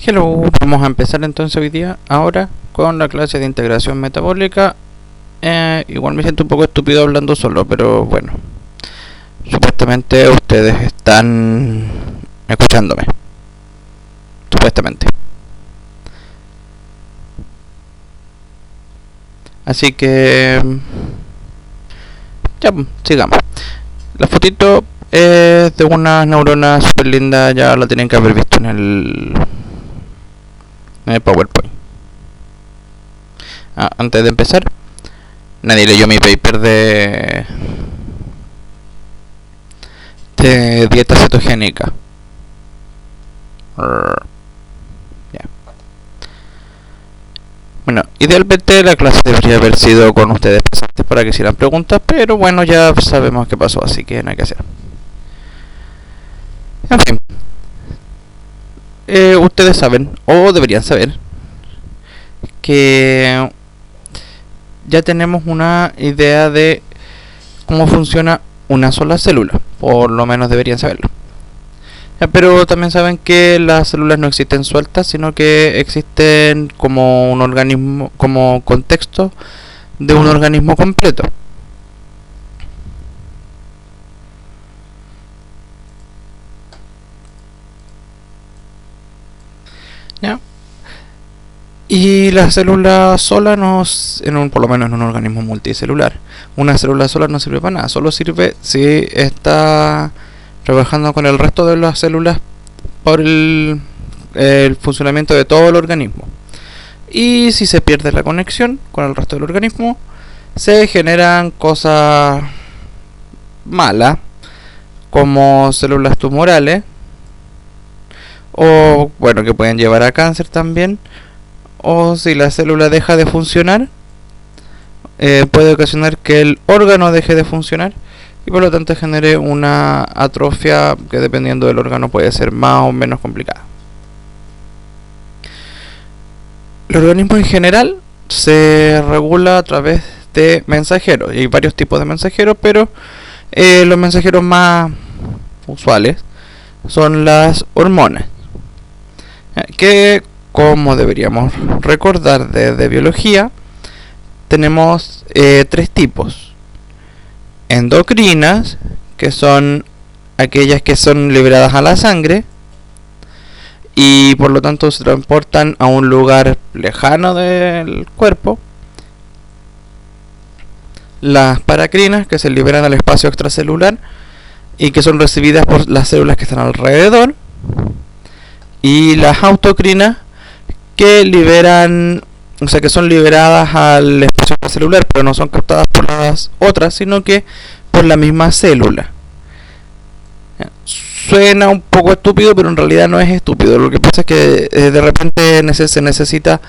Hello, vamos a empezar entonces hoy día, ahora, con la clase de integración metabólica. Igual me siento un poco estúpido hablando solo, pero bueno, supuestamente ustedes están escuchándome, supuestamente. Así que, ya, sigamos. La fotito es de unas neuronas super lindas, ya la tienen que haber visto en el PowerPoint. Antes de empezar, nadie leyó mi paper de dieta cetogénica. Yeah. Bueno, idealmente la clase debería haber sido con ustedes presentes para que hicieran preguntas, pero bueno, ya sabemos qué pasó, así que no hay que hacer. En fin, ustedes saben, o deberían saber, que ya tenemos una idea de cómo funciona una sola célula, por lo menos deberían saberlo. Pero también saben que las células no existen sueltas, sino que existen como un organismo, como contexto de un organismo completo. ¿Ya? Y la célula sola por lo menos en un organismo multicelular, una célula sola no sirve para nada, solo sirve si está trabajando con el resto de las células por el funcionamiento de todo el organismo. Y si se pierde la conexión con el resto del organismo, se generan cosas malas, como células tumorales, o bueno, que pueden llevar a cáncer también. O si la célula deja de funcionar, puede ocasionar que el órgano deje de funcionar y por lo tanto genere una atrofia que dependiendo del órgano puede ser más o menos complicada. El organismo en general se regula a través de mensajeros, y hay varios tipos de mensajeros, pero los mensajeros más usuales son las hormonas, que, como deberíamos recordar de biología, tenemos tres tipos: endocrinas, que son aquellas que son liberadas a la sangre y por lo tanto se transportan a un lugar lejano del cuerpo; las paracrinas, que se liberan al espacio extracelular y que son recibidas por las células que están alrededor; y las autocrinas, que liberan, o sea, que son liberadas al espacio celular, pero no son captadas por las otras, sino que por la misma célula. Suena un poco estúpido, pero en realidad no es estúpido. Lo que pasa es que de repente se necesita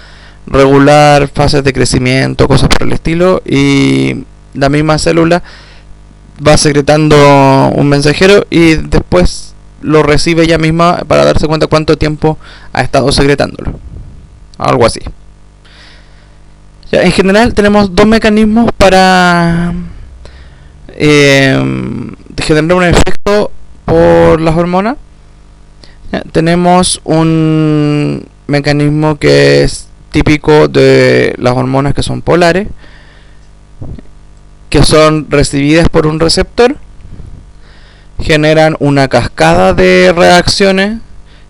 regular fases de crecimiento, cosas por el estilo, y la misma célula va secretando un mensajero y después lo recibe ella misma para darse cuenta cuánto tiempo ha estado secretándolo. Algo así. Ya, en general tenemos dos mecanismos para generar un efecto por las hormonas. Ya, tenemos un mecanismo que es típico de las hormonas, que son polares, que son recibidas por un receptor, generan una cascada de reacciones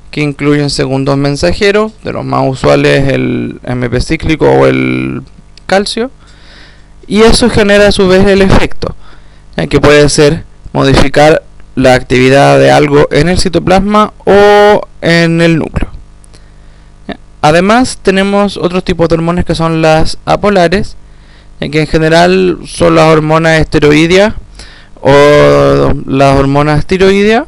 que incluyen segundos mensajeros, de los más usuales el AMP cíclico o el calcio, y eso genera a su vez el efecto, que puede ser modificar la actividad de algo en el citoplasma o en el núcleo. Además tenemos otros tipos de hormonas, que son las apolares, que en general son las hormonas esteroideas o las hormonas tiroideas,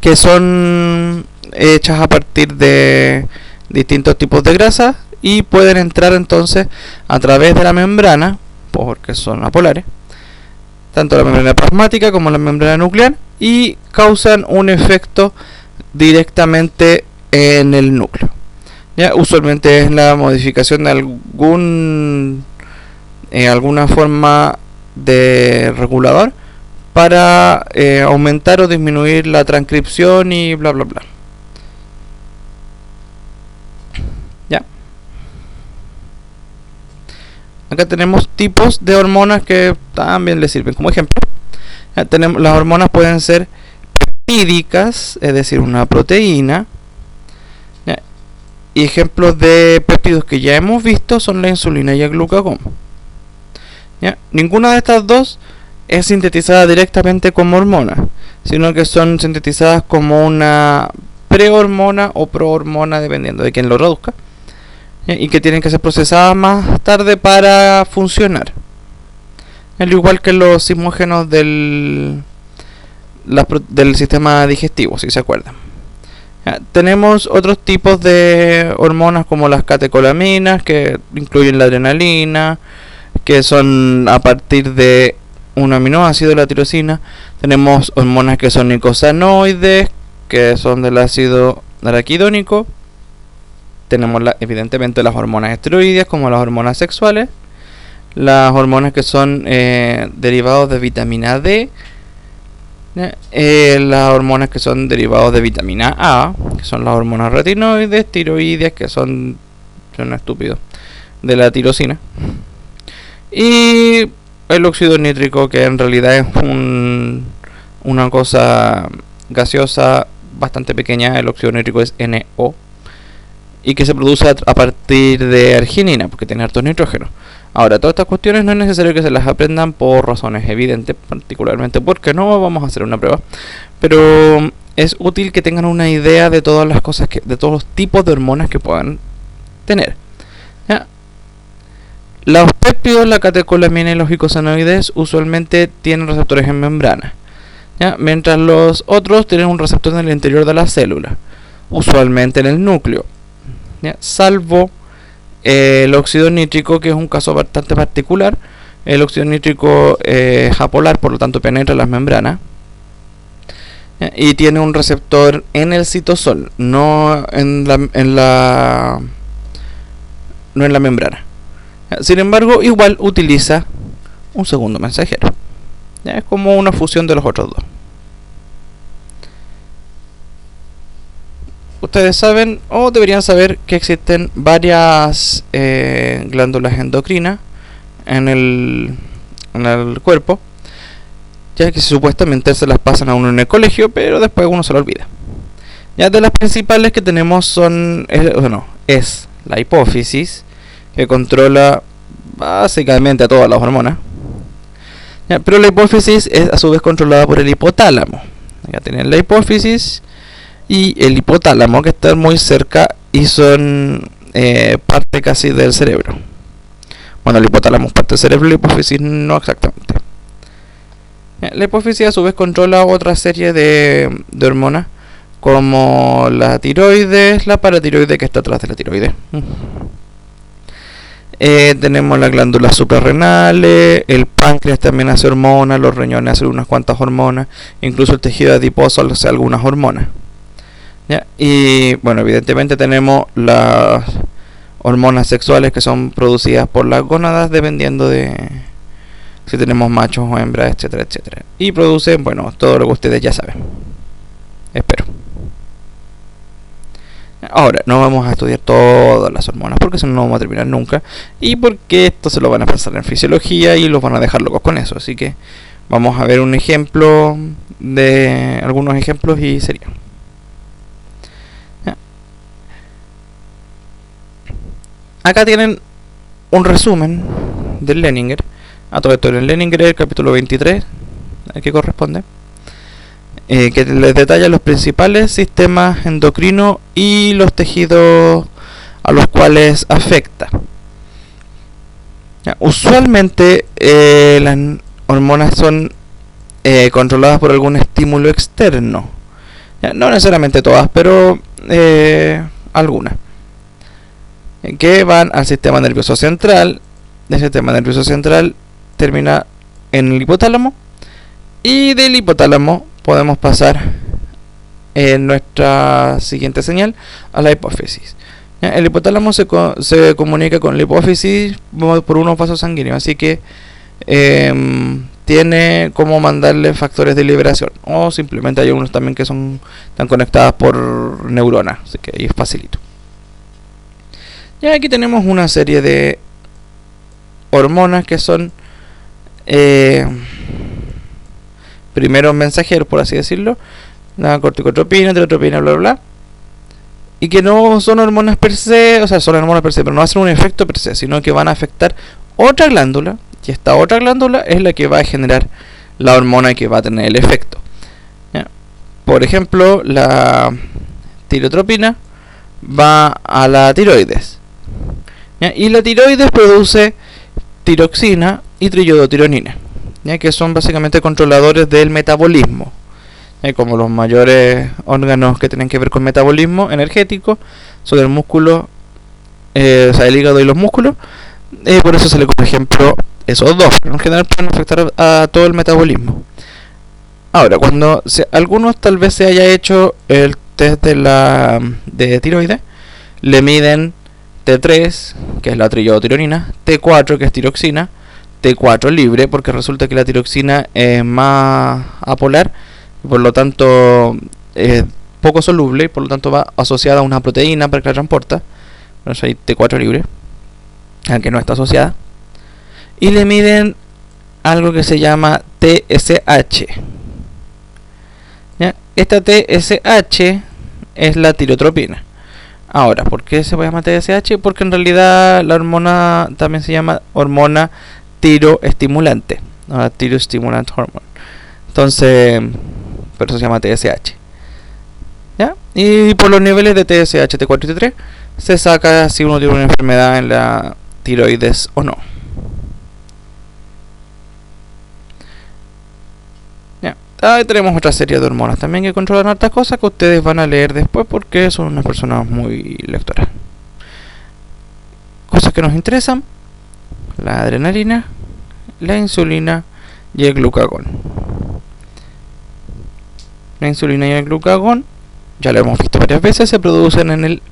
que son hechas a partir de distintos tipos de grasas y pueden entrar entonces a través de la membrana, porque son apolares, tanto la membrana plasmática como la membrana nuclear, y causan un efecto directamente en el núcleo. Ya, usualmente es la modificación de alguna forma de regulador para aumentar o disminuir la transcripción y bla bla bla. acá tenemos tipos de hormonas que también les sirven como ejemplo. Tenemos, las hormonas pueden ser peptídicas, es decir, una proteína. Y ejemplos de péptidos que ya hemos visto son la insulina y el glucagón. Ninguna de estas dos es sintetizada directamente como hormona, sino que son sintetizadas como una prehormona o prohormona, dependiendo de quién lo traduzca, y que tienen que ser procesadas más tarde para funcionar. Al igual que los sismógenos del sistema digestivo, si se acuerdan. Tenemos otros tipos de hormonas como las catecolaminas, que incluyen la adrenalina, que son a partir de un aminoácido de la tirosina. Tenemos hormonas que son nicosanoides, que son del ácido araquidónico. Tenemos evidentemente las hormonas esteroides, como las hormonas sexuales. Las hormonas que son derivados de vitamina D. Las hormonas que son derivados de vitamina A, que son las hormonas retinoides, tiroides, que son estúpidos, de la tirosina. Y el óxido nítrico, que en realidad es una cosa gaseosa bastante pequeña. El óxido nítrico es NO, y que se produce a partir de arginina, porque tiene hartos nitrógenos. Ahora, todas estas cuestiones no es necesario que se las aprendan por razones evidentes, particularmente porque no vamos a hacer una prueba, pero es útil que tengan una idea de todas las cosas, de todos los tipos de hormonas que puedan tener. ¿Ya? Los péptidos, la catecolamina y los icosanoides usualmente tienen receptores en membrana, ¿ya? Mientras los otros tienen un receptor en el interior de la célula, usualmente en el núcleo, ¿ya? Salvo el óxido nítrico, que es un caso bastante particular. El óxido nítrico es apolar, por lo tanto penetra las membranas, y tiene un receptor en el citosol, no en la membrana. Sin embargo, igual utiliza un segundo mensajero. Es como una fusión de los otros dos. Ustedes saben, o deberían saber, que existen varias glándulas endocrinas en el cuerpo, ya que supuestamente se las pasan a uno en el colegio, pero después uno se lo olvida. Ya, de las principales que tenemos es la hipófisis, que controla básicamente a todas las hormonas. Ya, pero la hipófisis es a su vez controlada por el hipotálamo. Ya tienen la hipófisis y el hipotálamo, que están muy cerca y son parte casi del cerebro. Bueno, el hipotálamo es parte del cerebro, la hipófisis no exactamente. La hipófisis a su vez controla otra serie de hormonas, como la tiroides, la paratiroides, que está atrás de la tiroides. Tenemos las glándulas suprarrenales, el páncreas también hace hormonas, los riñones hacen unas cuantas hormonas, incluso el tejido adiposo hace algunas hormonas. ¿Ya? Y bueno, evidentemente tenemos las hormonas sexuales, que son producidas por las gónadas, dependiendo de si tenemos machos o hembras, etcétera, etcétera. Y producen, bueno, todo lo que ustedes ya saben. Espero. Ahora, no vamos a estudiar todas las hormonas, porque si no, no vamos a terminar nunca. Y porque esto se lo van a pasar en fisiología y los van a dejar locos con eso. Así que vamos a ver un ejemplo de algunos ejemplos y sería. Acá tienen un resumen del Leninger. A todo esto, en el Leninger, el capítulo 23, al que corresponde, que les detalla los principales sistemas endocrinos y los tejidos a los cuales afecta. Usualmente las hormonas son controladas por algún estímulo externo. No necesariamente todas, pero algunas, que van al sistema nervioso central. El sistema nervioso central termina en el hipotálamo, y del hipotálamo podemos pasar en nuestra siguiente señal a la hipófisis. El hipotálamo se comunica con la hipófisis por unos vasos sanguíneos, así que tiene como mandarle factores de liberación, o simplemente hay unos también que están conectadas por neuronas, así que ahí es facilito. Y aquí tenemos una serie de hormonas que son primero mensajeros, por así decirlo, la corticotropina, tirotropina, bla bla bla, y que no son hormonas per se, o sea, son hormonas per se, pero no hacen un efecto per se, sino que van a afectar otra glándula, y esta otra glándula es la que va a generar la hormona que va a tener el efecto. ¿Ya? Por ejemplo, la tirotropina va a la tiroides, ¿ya? Y la tiroides produce tiroxina y triiodotironina, ¿ya? Que son básicamente controladores del metabolismo. Como los mayores órganos que tienen que ver con metabolismo energético son el músculo, o sea, el hígado y los músculos. Por eso se le, por ejemplo, esos dos, pero en general pueden afectar a todo el metabolismo. Ahora, cuando algunos tal vez se haya hecho el test de tiroides, le miden T3, que es la triiodotironina, T4, que es tiroxina, T4 libre, porque resulta que la tiroxina es más apolar, por lo tanto es poco soluble, y por lo tanto va asociada a una proteína para que la transporta. Por eso hay T4 libre, al que no está asociada. Y le miden algo que se llama TSH. ¿Ya? Esta TSH es la tirotropina. Ahora, ¿por qué se llama TSH? Porque en realidad la hormona también se llama hormona tiroestimulante, ¿no? Tirostimulant hormone. Entonces, por eso se llama TSH. ¿Ya? Y por los niveles de TSH, T4 y T3 se saca si uno tiene una enfermedad en la tiroides o no. ¿Ya? Ahí tenemos otra serie de hormonas también que controlan hartas cosas que ustedes van a leer después porque son unas personas muy lectoras. Cosas que nos interesan: la adrenalina, la insulina y el glucagón. La insulina y el glucagón, ya lo hemos visto varias veces, se producen en el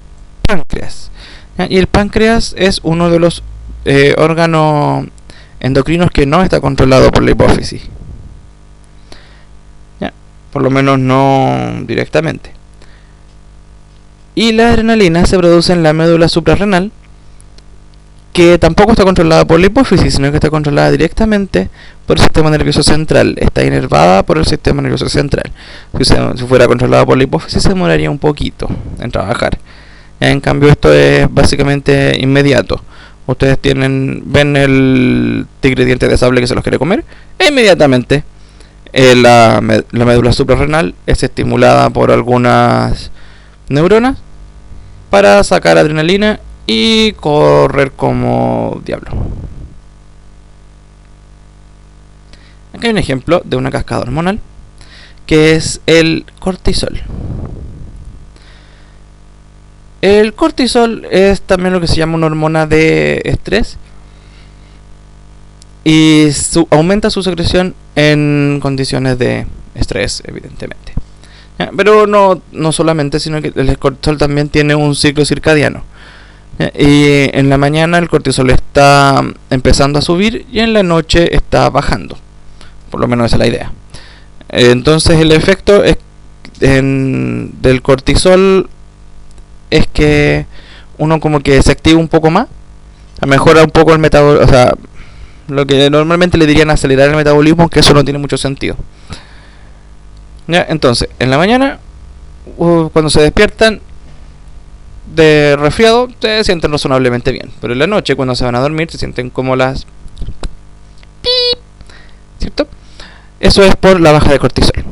páncreas. ¿Ya? Y el páncreas es uno de los órganos endocrinos que no está controlado por la hipófisis. ¿Ya? Por lo menos no directamente. Y la adrenalina se produce en la médula suprarrenal, que tampoco está controlada por la hipófisis, sino que está controlada directamente por el sistema nervioso central. Está inervada por el sistema nervioso central. Si fuera controlada por la hipófisis, se demoraría un poquito en trabajar. En cambio, esto es básicamente inmediato. Ustedes ven el tigre diente de sable que se los quiere comer, e inmediatamente la médula suprarrenal es estimulada por algunas neuronas para sacar adrenalina y correr como diablo. Aquí hay un ejemplo de una cascada hormonal que es el cortisol. El cortisol es también lo que se llama una hormona de estrés y aumenta su secreción en condiciones de estrés, evidentemente. Pero no solamente, sino que el cortisol también tiene un ciclo circadiano. Y en la mañana el cortisol está empezando a subir y en la noche está bajando. Por lo menos esa es la idea. Entonces el efecto del cortisol es que uno como que se activa un poco más, mejora un poco el metabolismo, o sea, lo que normalmente le dirían acelerar el metabolismo, que eso no tiene mucho sentido. ¿Ya? Entonces, en la mañana, cuando se despiertan de resfriado, se sienten razonablemente bien, pero en la noche, cuando se van a dormir, se sienten como las pip, ¿cierto? Eso es por la baja de cortisol.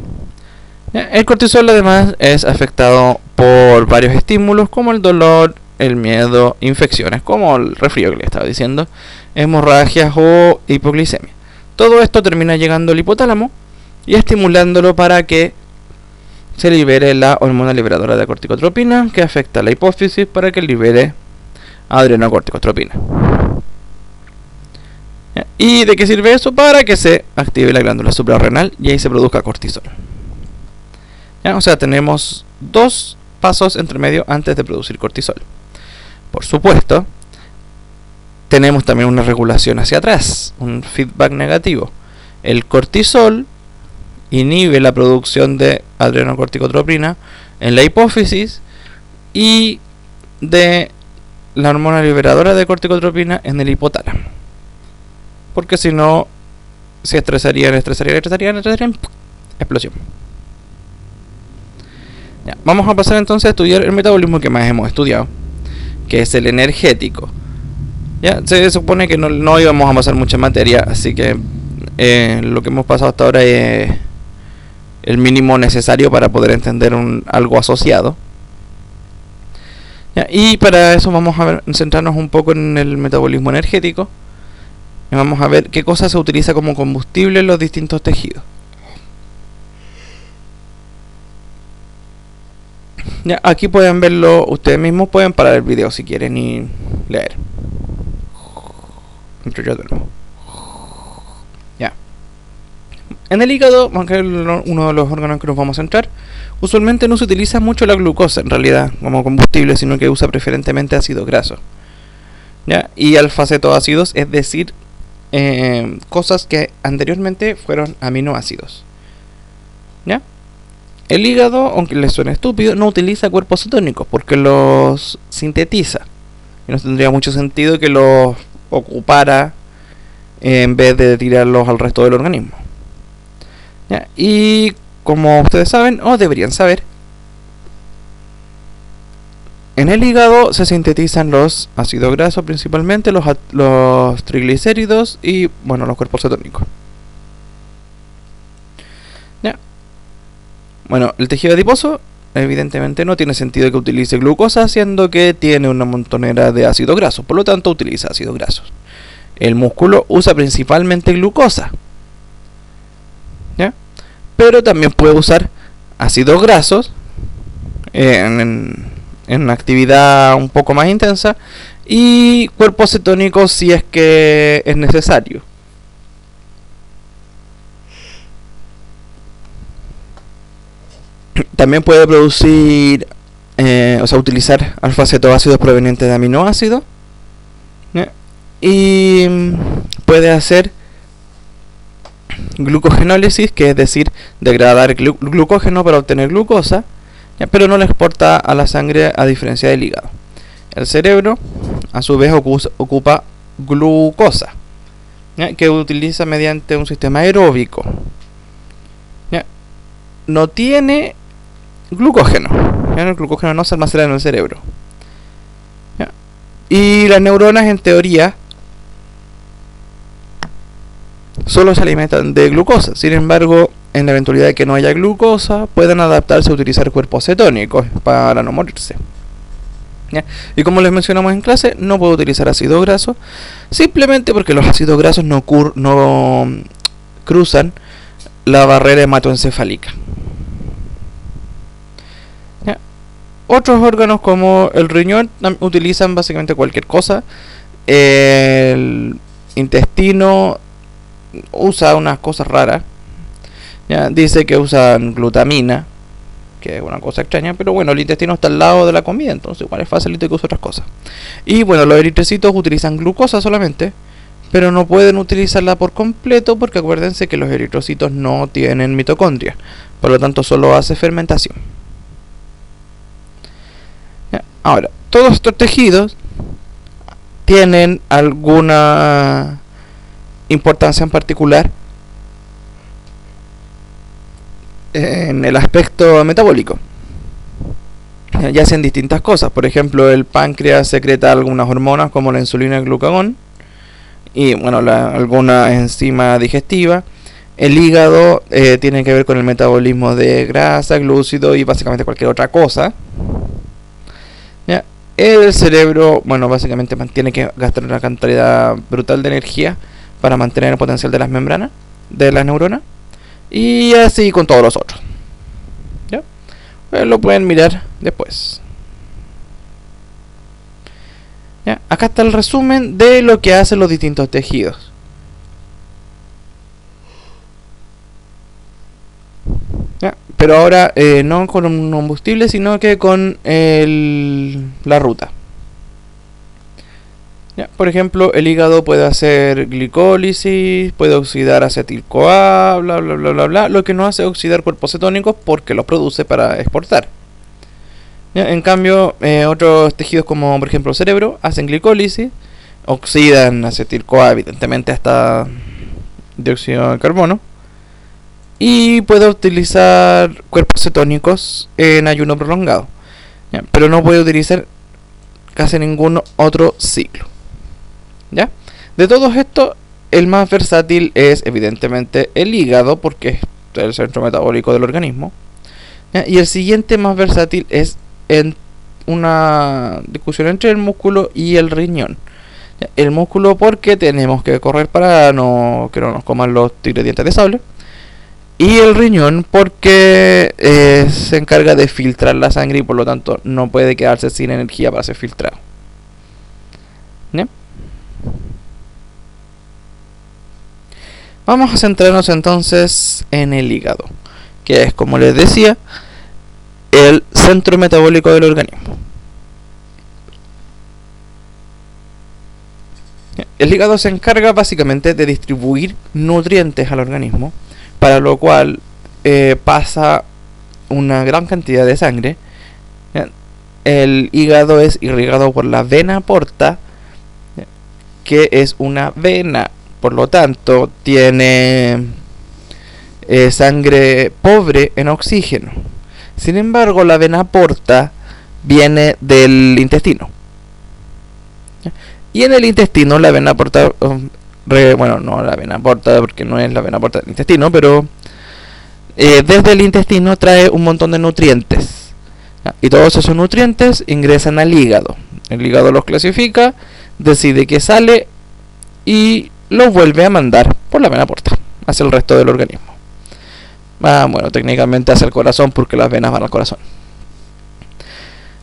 ¿Ya? El cortisol además es afectado por varios estímulos como el dolor, el miedo, infecciones como el resfrío que le estaba diciendo, hemorragias o hipoglicemia. Todo esto termina llegando al hipotálamo y estimulándolo para que se libere la hormona liberadora de corticotropina, que afecta a la hipófisis para que libere adrenocorticotropina. ¿Y de qué sirve eso? Para que se active la glándula suprarrenal y ahí se produzca cortisol. ¿Ya? O sea, tenemos dos pasos entre medio antes de producir cortisol. Por supuesto, tenemos también una regulación hacia atrás, un feedback negativo. El cortisol inhibe la producción de adrenocorticotropina en la hipófisis y de la hormona liberadora de corticotropina en el hipotálamo. porque si no, se estresarían, explosión. Ya, vamos a pasar entonces a estudiar el metabolismo que más hemos estudiado, que es el energético. Ya, se supone que no íbamos a pasar mucha materia, así que lo que hemos pasado hasta ahora es el mínimo necesario para poder entender algo asociado. Ya, y para eso vamos a centrarnos un poco en el metabolismo energético. Y vamos a ver qué cosa se utiliza como combustible en los distintos tejidos. Ya, aquí pueden verlo ustedes mismos, pueden parar el video si quieren y leer. Ya. En el hígado, aunque es uno de los órganos que nos vamos a centrar, usualmente no se utiliza mucho la glucosa en realidad como combustible, sino que usa preferentemente ácidos grasos. ¿Ya? Y alfa-cetoácidos, es decir, cosas que anteriormente fueron aminoácidos. ¿Ya? El hígado, aunque les suene estúpido, no utiliza cuerpos cetónicos porque los sintetiza. Y no tendría mucho sentido que los ocupara en vez de tirarlos al resto del organismo. ¿Ya? Y como ustedes saben, o deberían saber, en el hígado se sintetizan los ácidos grasos principalmente, los triglicéridos y, bueno, los cuerpos cetónicos. ¿Ya? Bueno, el tejido adiposo evidentemente no tiene sentido que utilice glucosa, siendo que tiene una montonera de ácidos grasos, por lo tanto utiliza ácidos grasos. El músculo usa principalmente glucosa, ¿ya? Pero también puede usar ácidos grasos en una actividad un poco más intensa y cuerpos cetónicos si es que es necesario. También puede producir, utilizar alfa-cetoácidos provenientes de aminoácidos, ¿ya? Y puede hacer glucogenólisis, que es decir, degradar glucógeno para obtener glucosa, ¿ya? Pero no le exporta a la sangre, a diferencia del hígado. El cerebro, a su vez, ocupa glucosa, ¿ya? Que utiliza mediante un sistema aeróbico, ¿ya? No tiene glucógeno, ¿ya? El glucógeno no se almacena en el cerebro, ¿ya? Y las neuronas, en teoría, solo se alimentan de glucosa. Sin embargo, en la eventualidad de que no haya glucosa, pueden adaptarse a utilizar cuerpos cetónicos para no morirse, ¿ya? Y como les mencionamos en clase, no puedo utilizar ácido graso, simplemente porque los ácidos grasos no cruzan la barrera hematoencefálica. ¿Ya? Otros órganos como el riñón utilizan básicamente cualquier cosa. El intestino usa unas cosas raras, ¿ya? Dice que usan glutamina, que es una cosa extraña, pero bueno, el intestino está al lado de la comida, entonces igual es facilito que use otras cosas. Y bueno, los eritrocitos utilizan glucosa solamente, pero no pueden utilizarla por completo porque acuérdense que los eritrocitos no tienen mitocondria, por lo tanto solo hace fermentación. ¿Ya? Ahora, todos estos tejidos tienen alguna importancia en particular en el aspecto metabólico, ya hacen distintas cosas. Por ejemplo, el páncreas secreta algunas hormonas como la insulina y el glucagón y bueno, alguna enzima digestiva. El hígado tiene que ver con el metabolismo de grasa, glúcido y básicamente cualquier otra cosa, ¿ya? El cerebro, bueno, básicamente tiene que gastar una cantidad brutal de energía para mantener el potencial de las membranas de las neuronas. Y así con todos los otros, ¿ya? Lo pueden mirar después, ¿ya? Acá está el resumen de lo que hacen los distintos tejidos, ¿ya? Pero ahora no con un combustible, sino que con la ruta. ¿Ya? Por ejemplo, el hígado puede hacer glicólisis, puede oxidar acetil-CoA, bla bla bla bla bla. Lo que no hace es oxidar cuerpos cetónicos porque los produce para exportar, ¿ya? En cambio, otros tejidos como por ejemplo el cerebro hacen glicólisis, oxidan acetil-CoA evidentemente hasta dióxido de carbono, y puede utilizar cuerpos cetónicos en ayuno prolongado, ¿ya? Pero no puede utilizar casi ningún otro ciclo, ¿ya? De todos estos, el más versátil es evidentemente el hígado, porque es el centro metabólico del organismo, ¿ya? Y el siguiente más versátil es en una discusión entre el músculo y el riñón, ¿ya? El músculo porque tenemos que correr para que no nos coman los tigres dientes de sable, y el riñón porque se encarga de filtrar la sangre y por lo tanto no puede quedarse sin energía para ser filtrado, ¿ya? Vamos a centrarnos entonces en el hígado, que es, como les decía, el centro metabólico del organismo. El hígado se encarga básicamente de distribuir nutrientes al organismo, para lo cual pasa una gran cantidad de sangre. El hígado es irrigado por la vena porta, que es una vena, por lo tanto tiene sangre pobre en oxígeno. Sin embargo, la vena porta viene del intestino, y en el intestino la vena porta, bueno, no la vena porta porque no es la vena porta del intestino, pero desde el intestino trae un montón de nutrientes, ¿ya? Y todos esos nutrientes ingresan al hígado. El hígado los clasifica, decide qué sale y los vuelve a mandar por la vena porta hacia el resto del organismo. Bueno, técnicamente hacia el corazón, porque las venas van al corazón,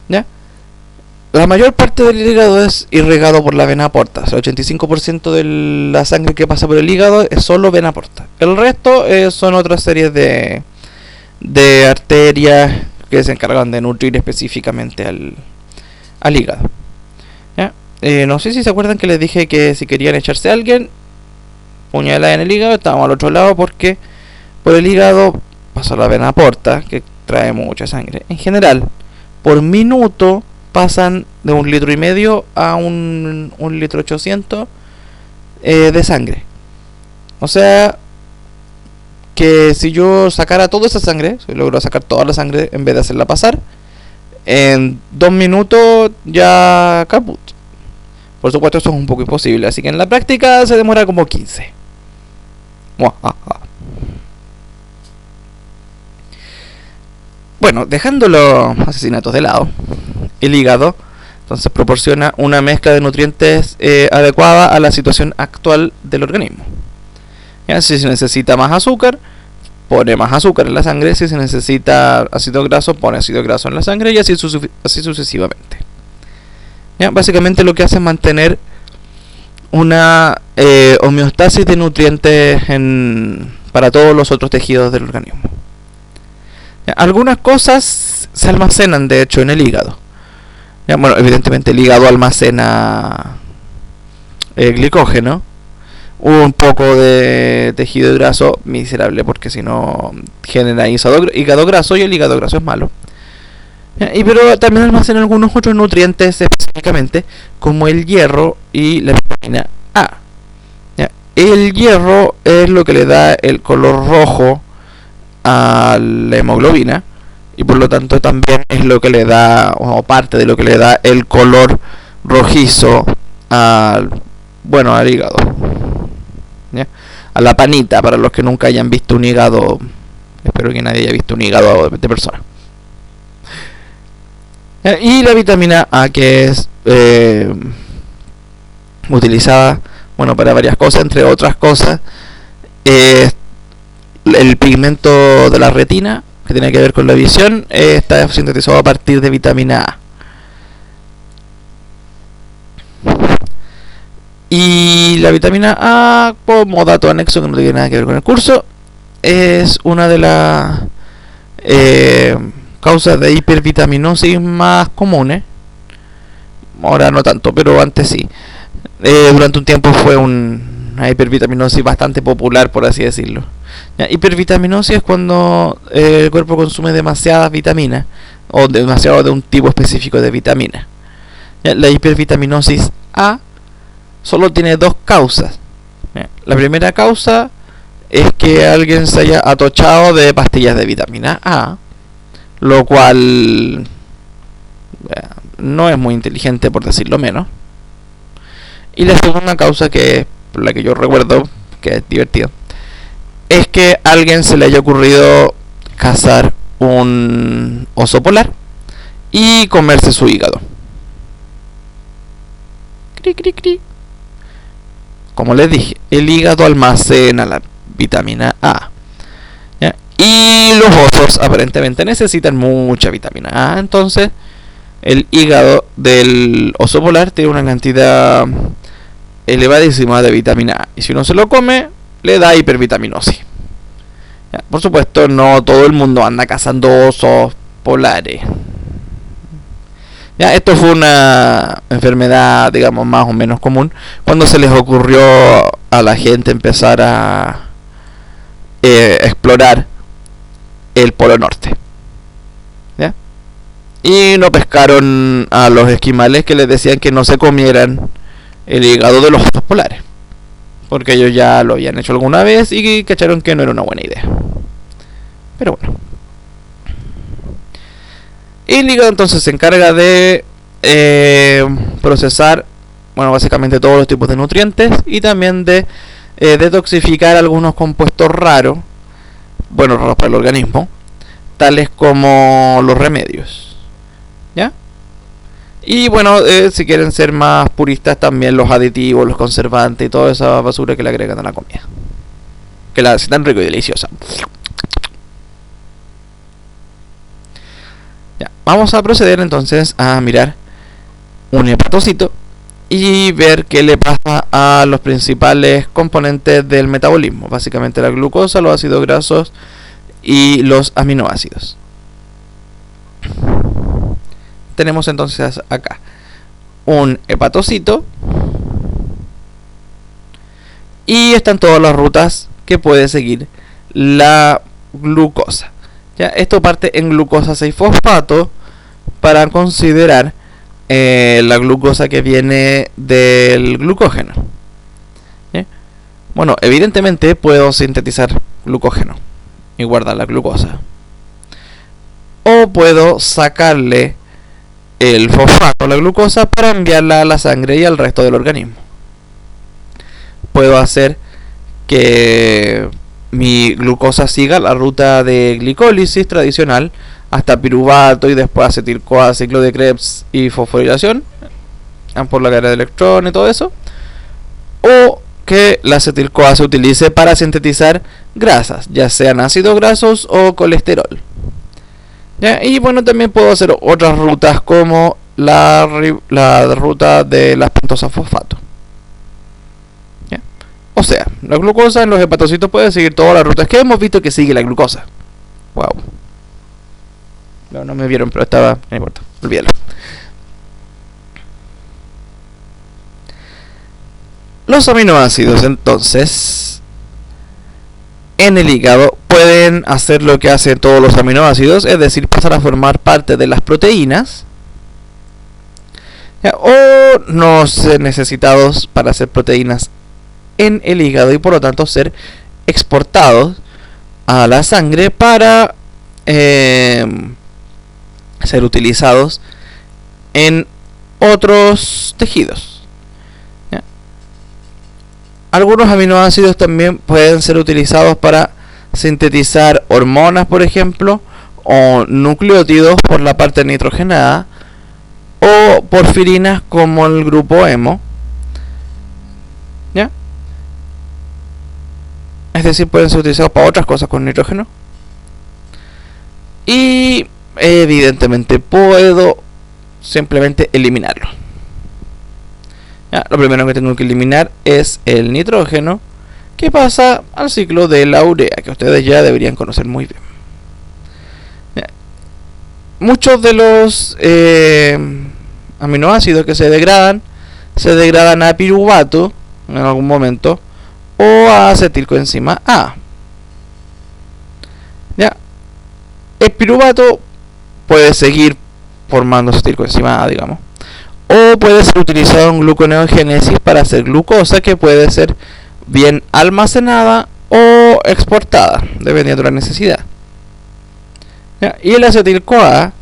¿ya? La mayor parte del hígado es irrigado por la vena porta. O sea, el 85% de la sangre que pasa por el hígado es solo vena porta. El resto son otras series de arterias que se encargan de nutrir específicamente al hígado, ¿ya? No sé si se acuerdan que les dije que si querían echarse a alguien, puñalada en el hígado, estábamos al otro lado, porque por el hígado pasa la vena porta, que trae mucha sangre. En general, por minuto pasan de 1,5 litros a 1,800 de sangre. O sea que si yo sacara toda esa sangre, si logro sacar toda la sangre en vez de hacerla pasar, en 2 minutos ya caput. Por supuesto, eso es un poco imposible, así que en la práctica se demora como 15. Bueno, dejando los asesinatos de lado, el hígado entonces proporciona una mezcla de nutrientes adecuada a la situación actual del organismo. ¿Ya? Si se necesita más azúcar, pone más azúcar en la sangre. Si se necesita ácido graso, pone ácido graso en la sangre, y así sucesivamente. ¿Ya? Básicamente lo que hace es mantener una homeostasis de nutrientes para todos los otros tejidos del organismo. ¿Ya? Algunas cosas se almacenan de hecho en el hígado. ¿Ya? Bueno, evidentemente el hígado almacena glicógeno, un poco de tejido graso miserable, porque si no genera hígado graso, y el hígado graso es malo. Pero también almacena algunos otros nutrientes específicamente, como el hierro y la vitamina A. ¿Ya? El hierro es lo que le da el color rojo a la hemoglobina, y por lo tanto también es lo que le da, o parte de lo que le da el color rojizo al hígado, ¿ya? A la panita, para los que nunca hayan visto un hígado. Espero que nadie haya visto un hígado de persona. Y la vitamina A, que es utilizada para varias cosas, entre otras cosas el pigmento de la retina, que tiene que ver con la visión, está sintetizado a partir de vitamina A. Y la vitamina A, como dato anexo que no tiene nada que ver con el curso, es una de las causas de hipervitaminosis más comunes. Ahora no tanto, pero antes sí. Durante un tiempo fue una hipervitaminosis bastante popular, por así decirlo. ¿Ya? Hipervitaminosis es cuando el cuerpo consume demasiadas vitaminas, o demasiado de un tipo específico de vitamina. ¿Ya? La hipervitaminosis A solo tiene dos causas. La primera causa es que alguien se haya atochado de pastillas de vitamina A, lo cual no es muy inteligente, por decirlo menos. Y la segunda causa, que es la que yo recuerdo, que es divertida, es que a alguien se le haya ocurrido cazar un oso polar y comerse su hígado. Cri, cri, cri. Como les dije, el hígado almacena la vitamina A, ¿ya? Y los osos aparentemente necesitan mucha vitamina A. Entonces el hígado del oso polar tiene una cantidad elevadísima de vitamina A, y si uno se lo come, le da hipervitaminosis. ¿Ya? Por supuesto, no todo el mundo anda cazando osos polares. Ya, esto fue una enfermedad, digamos, más o menos común cuando se les ocurrió a la gente empezar a explorar el Polo Norte. ¿Ya? Y no pescaron a los esquimales, que les decían que no se comieran el hígado de los osos polares, porque ellos ya lo habían hecho alguna vez y cacharon que no era una buena idea. Pero bueno, el hígado entonces se encarga de procesar, bueno, básicamente todos los tipos de nutrientes, y también de detoxificar algunos compuestos raros, bueno, raros para el organismo, tales como los remedios. ¿Ya? Y bueno, si quieren ser más puristas, también los aditivos, los conservantes y toda esa basura que le agregan a la comida, que la hacen tan rico y deliciosa. Ya, vamos a proceder entonces a mirar un hepatocito y ver qué le pasa a los principales componentes del metabolismo, básicamente la glucosa, los ácidos grasos y los aminoácidos. Tenemos entonces acá un hepatocito y están todas las rutas que puede seguir la glucosa. Ya, esto parte en glucosa 6-fosfato para considerar la glucosa que viene del glucógeno. ¿Ya? Bueno, evidentemente puedo sintetizar glucógeno y guardar la glucosa, o puedo sacarle el fosfato a la glucosa para enviarla a la sangre y al resto del organismo. Puedo hacer que mi glucosa siga la ruta de glicólisis tradicional hasta piruvato y después acetil-CoA, ciclo de Krebs y fosforilación por la carga de electrones y todo eso, o que la acetil-CoA se utilice para sintetizar grasas, ya sean ácidos grasos o colesterol. ¿Ya? Y bueno, también puedo hacer otras rutas como la ruta de las pentosas fosfato. ¿Ya? O sea, la glucosa en los hepatocitos puede seguir todas las rutas que hemos visto que sigue la glucosa. Wow. No me vieron, pero estaba... no importa, olvídalo. Los aminoácidos, entonces, en el hígado pueden hacer lo que hacen todos los aminoácidos, es decir, pasar a formar parte de las proteínas, ¿ya? O no ser necesitados para hacer proteínas en el hígado y por lo tanto ser exportados a la sangre para ser utilizados en otros tejidos. ¿Ya? Algunos aminoácidos también pueden ser utilizados para sintetizar hormonas, por ejemplo, o nucleótidos por la parte nitrogenada, o porfirinas como el grupo hemo. ¿Ya? Es decir, pueden ser utilizados para otras cosas con nitrógeno. Y evidentemente puedo simplemente eliminarlo. ¿Ya? Lo primero que tengo que eliminar es el nitrógeno, que pasa al ciclo de la urea, que ustedes ya deberían conocer muy bien. ¿Ya? Muchos de los aminoácidos que se degradan a piruvato en algún momento, o a acetilcoenzima A. ¿Ya? El piruvato puede seguir formando acetilcoenzima A, digamos, O puede ser utilizado en gluconeogénesis para hacer glucosa, que puede ser bien almacenada o exportada, dependiendo de la necesidad. ¿Ya? Y el acetil-CoA,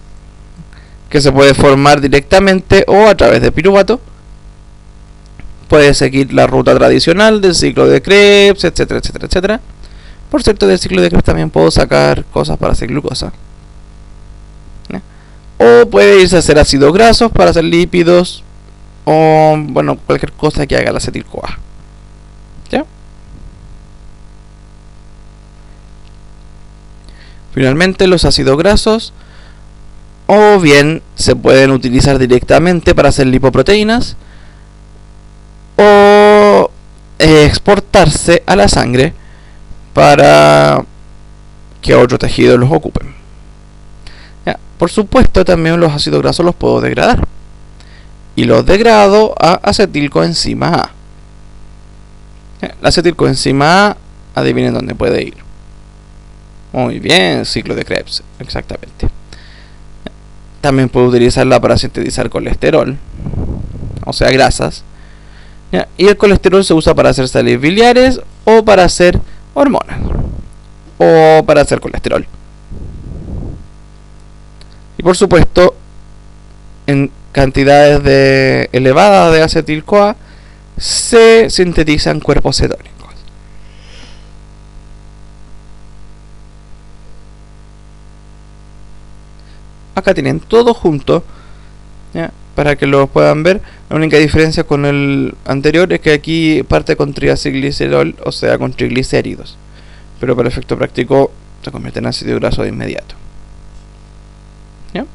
que se puede formar directamente o a través de piruvato, puede seguir la ruta tradicional del ciclo de Krebs, etcétera, etcétera, etcétera. Por cierto, del ciclo de Krebs también puedo sacar cosas para hacer glucosa. ¿Ya? O puede irse a hacer ácidos grasos para hacer lípidos, o bueno, cualquier cosa que haga el acetil-CoA. ¿Ya? Finalmente, los ácidos grasos o bien se pueden utilizar directamente para hacer lipoproteínas, o exportarse a la sangre para que otro tejido los ocupen. Ya, por supuesto, también los ácidos grasos los puedo degradar, y los degrado a acetilcoenzima A. Ya, la acetilcoenzima A, adivinen dónde puede ir. Muy bien, ciclo de Krebs, exactamente. También puedo utilizarla para sintetizar colesterol, o sea, grasas. ¿Ya? Y el colesterol se usa para hacer sales biliares, o para hacer hormonas, o para hacer colesterol. Y por supuesto, en cantidades elevadas de acetil-CoA se sintetizan cuerpos cetónicos. Acá tienen todo junto, ¿ya? Para que lo puedan ver. La única diferencia con el anterior es que aquí parte con triacilglicerol, o sea, con triglicéridos, pero para efecto práctico se convierte en ácido graso de inmediato. ¿Ya?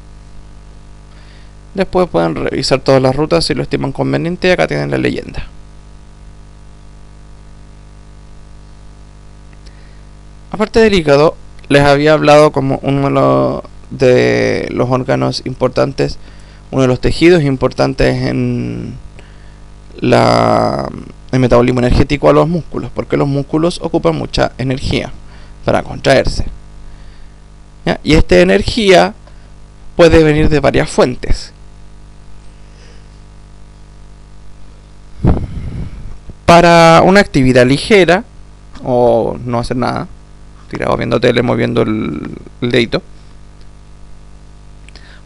Después pueden revisar todas las rutas si lo estiman conveniente. Acá tienen la leyenda. Aparte del hígado, les había hablado como uno de los órganos importantes, uno de los tejidos importantes en el metabolismo energético, a los músculos, porque los músculos ocupan mucha energía para contraerse. ¿Ya? Y esta energía puede venir de varias fuentes. Para una actividad ligera, o no hacer nada, tirado viendo tele, moviendo el dedito,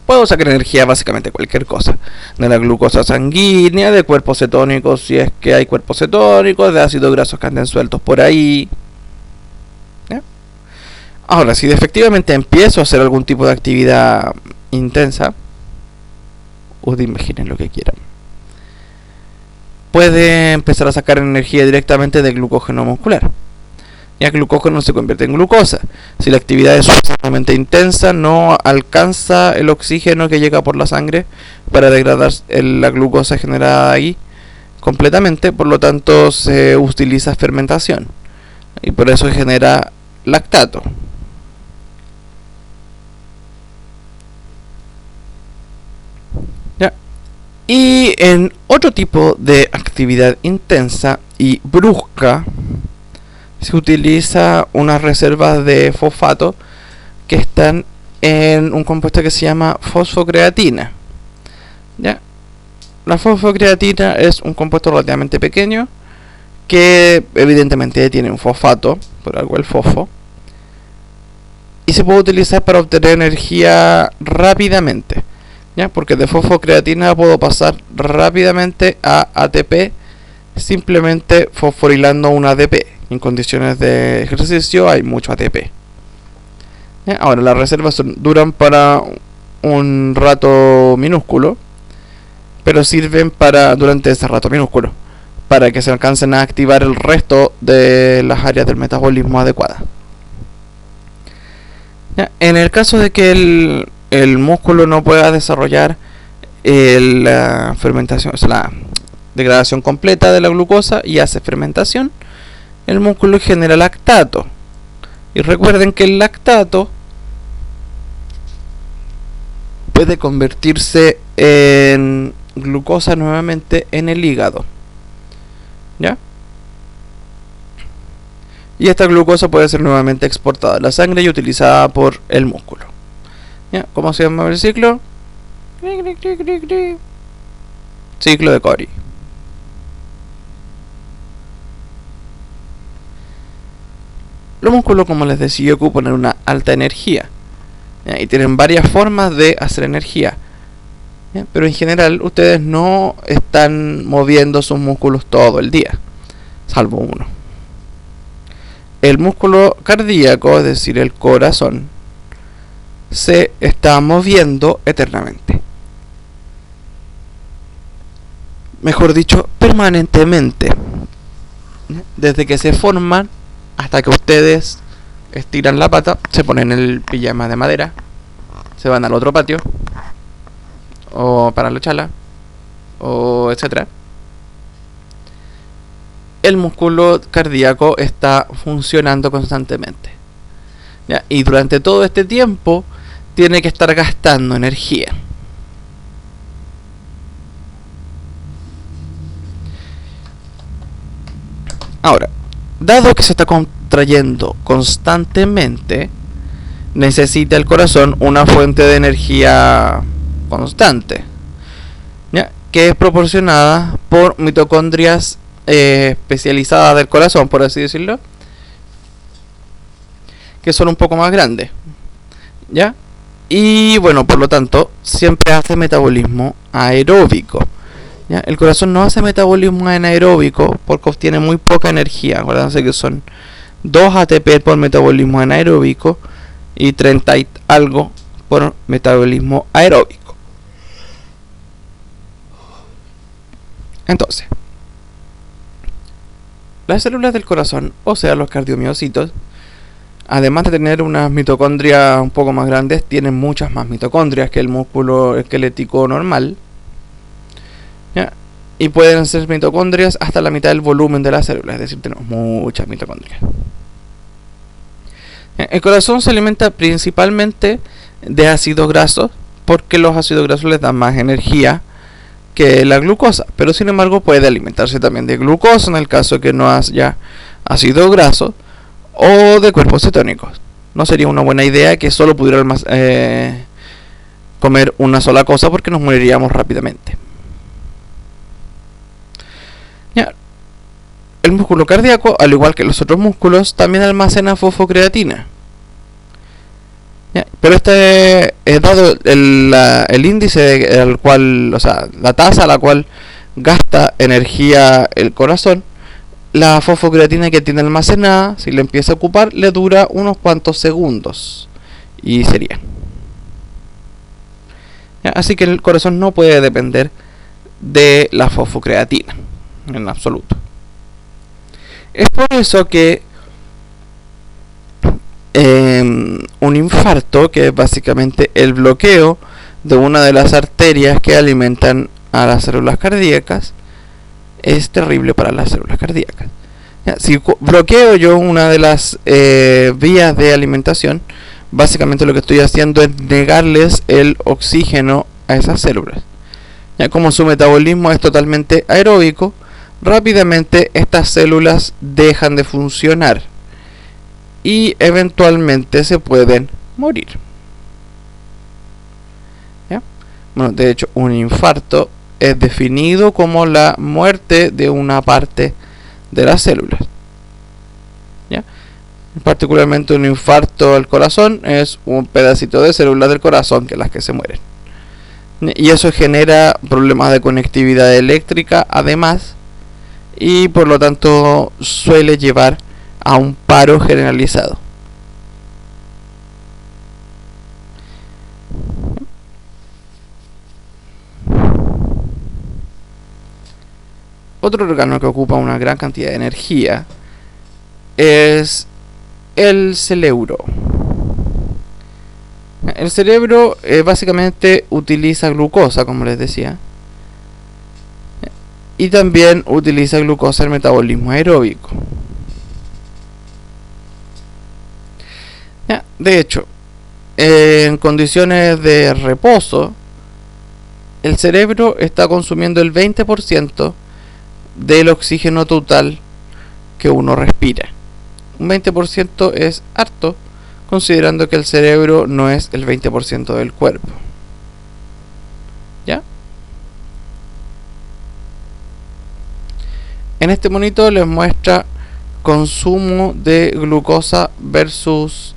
puedo sacar energía básicamente cualquier cosa, de la glucosa sanguínea, de cuerpos cetónicos si es que hay cuerpos cetónicos, de ácidos grasos que anden sueltos por ahí. ¿Ya? Ahora, si efectivamente empiezo a hacer algún tipo de actividad intensa, imaginen lo que quieran, puede empezar a sacar energía directamente del glucógeno muscular. Ya que el glucógeno se convierte en glucosa. Si la actividad es suficientemente intensa, no alcanza el oxígeno que llega por la sangre para degradar la glucosa generada ahí completamente, por lo tanto se utiliza fermentación y por eso genera lactato. ¿Ya? Y en otro tipo de actividad intensa y brusca, se utiliza unas reservas de fosfato que están en un compuesto que se llama fosfocreatina. ¿Ya? La fosfocreatina es un compuesto relativamente pequeño que evidentemente tiene un fosfato, por algo el fosfo, y se puede utilizar para obtener energía rápidamente. ¿Ya? Porque de fosfocreatina puedo pasar rápidamente a ATP simplemente fosforilando un ADP. En condiciones de ejercicio hay mucho ATP. ¿Ya? Ahora, las reservas duran para un rato minúsculo, pero sirven durante ese rato minúsculo para que se alcancen a activar el resto de las áreas del metabolismo adecuadas. ¿Ya? En el caso de que el músculo no pueda desarrollar la fermentación, o sea, la degradación completa de la glucosa y hace fermentación, el músculo genera lactato. Y recuerden que el lactato puede convertirse en glucosa nuevamente en el hígado. ¿Ya? Y esta glucosa puede ser nuevamente exportada a la sangre y utilizada por el músculo. ¿Ya? ¿Cómo se llama el ciclo? ciclo de Cori. Los músculos, como les decía, ocupan una alta energía, ¿ya? Y tienen varias formas de hacer energía, ¿ya? Pero en general ustedes no están moviendo sus músculos todo el día, salvo uno. El músculo cardíaco, es decir, el corazón, se está moviendo eternamente. Mejor dicho, permanentemente. Desde que se forman hasta que ustedes estiran la pata, se ponen el pijama de madera, se van al otro patio, o para la chala, o etcétera. El músculo cardíaco está funcionando constantemente, ¿ya? Y durante todo este tiempo tiene que estar gastando energía. Ahora, dado que se está contrayendo constantemente, necesita el corazón una fuente de energía constante, ¿ya? Que es proporcionada por mitocondrias especializadas del corazón, por así decirlo, que son un poco más grandes, ¿ya? Y bueno, por lo tanto, siempre hace metabolismo aeróbico, ¿ya? El corazón no hace metabolismo anaeróbico porque obtiene muy poca energía. Acuérdense que son 2 ATP por metabolismo anaeróbico y 30 y algo por metabolismo aeróbico. Entonces, las células del corazón, o sea, los cardiomiocitos, además de tener unas mitocondrias un poco más grandes, tienen muchas más mitocondrias que el músculo esquelético normal, ¿ya? Y pueden ser mitocondrias hasta la mitad del volumen de la célula, es decir, tenemos muchas mitocondrias. El corazón se alimenta principalmente de ácidos grasos, porque los ácidos grasos les dan más energía que la glucosa, pero sin embargo puede alimentarse también de glucosa en el caso que no haya ácido graso, o de cuerpos cetónicos. No sería una buena idea que solo pudiera comer una sola cosa, porque nos moriríamos rápidamente. Ya. El músculo cardíaco, al igual que los otros músculos, también almacena fosfocreatina. ¿Ya? Pero dado el índice al cual, o sea, la tasa a la cual gasta energía el corazón, la fosfocreatina que tiene almacenada, si le empieza a ocupar, le dura unos cuantos segundos y sería. ¿Ya? Así que el corazón no puede depender de la fosfocreatina en absoluto. Es por eso que un infarto, que es básicamente el bloqueo de una de las arterias que alimentan a las células cardíacas, es terrible para las células cardíacas. ¿Ya? Si bloqueo yo una de las vías de alimentación, básicamente lo que estoy haciendo es negarles el oxígeno a esas células. ¿Ya? Como su metabolismo es totalmente aeróbico, rápidamente estas células dejan de funcionar y eventualmente se pueden morir. ¿Ya? Bueno, de hecho, un infarto es definido como la muerte de una parte de las células. ¿Ya? Particularmente un infarto al corazón es un pedacito de células del corazón que las que se mueren. Y eso genera problemas de conectividad eléctrica además, y por lo tanto suele llevar a un paro generalizado. Otro órgano que ocupa una gran cantidad de energía es el cerebro. El cerebro básicamente utiliza glucosa, como les decía, y también utiliza glucosa en el metabolismo aeróbico. ¿Ya? De hecho, en condiciones de reposo, el cerebro está consumiendo el 20% del oxígeno total que uno respira. Un 20% es harto, considerando que el cerebro no es el 20% del cuerpo. ¿Ya? En este monito les muestra consumo de glucosa versus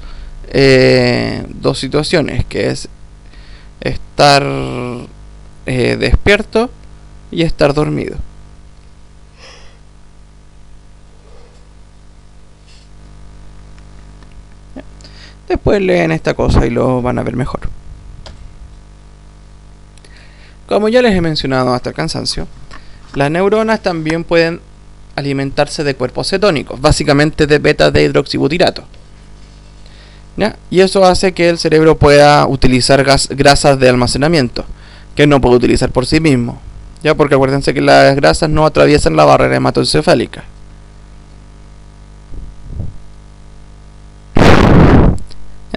dos situaciones, que es estar despierto y estar dormido. Después leen esta cosa y lo van a ver mejor. Como ya les he mencionado hasta el cansancio, las neuronas también pueden alimentarse de cuerpos cetónicos, básicamente de beta de hidroxibutirato. ¿Ya? Y eso hace que el cerebro pueda utilizar grasas de almacenamiento, que no puede utilizar por sí mismo. ¿Ya? Porque acuérdense que las grasas no atraviesan la barrera hematoencefálica.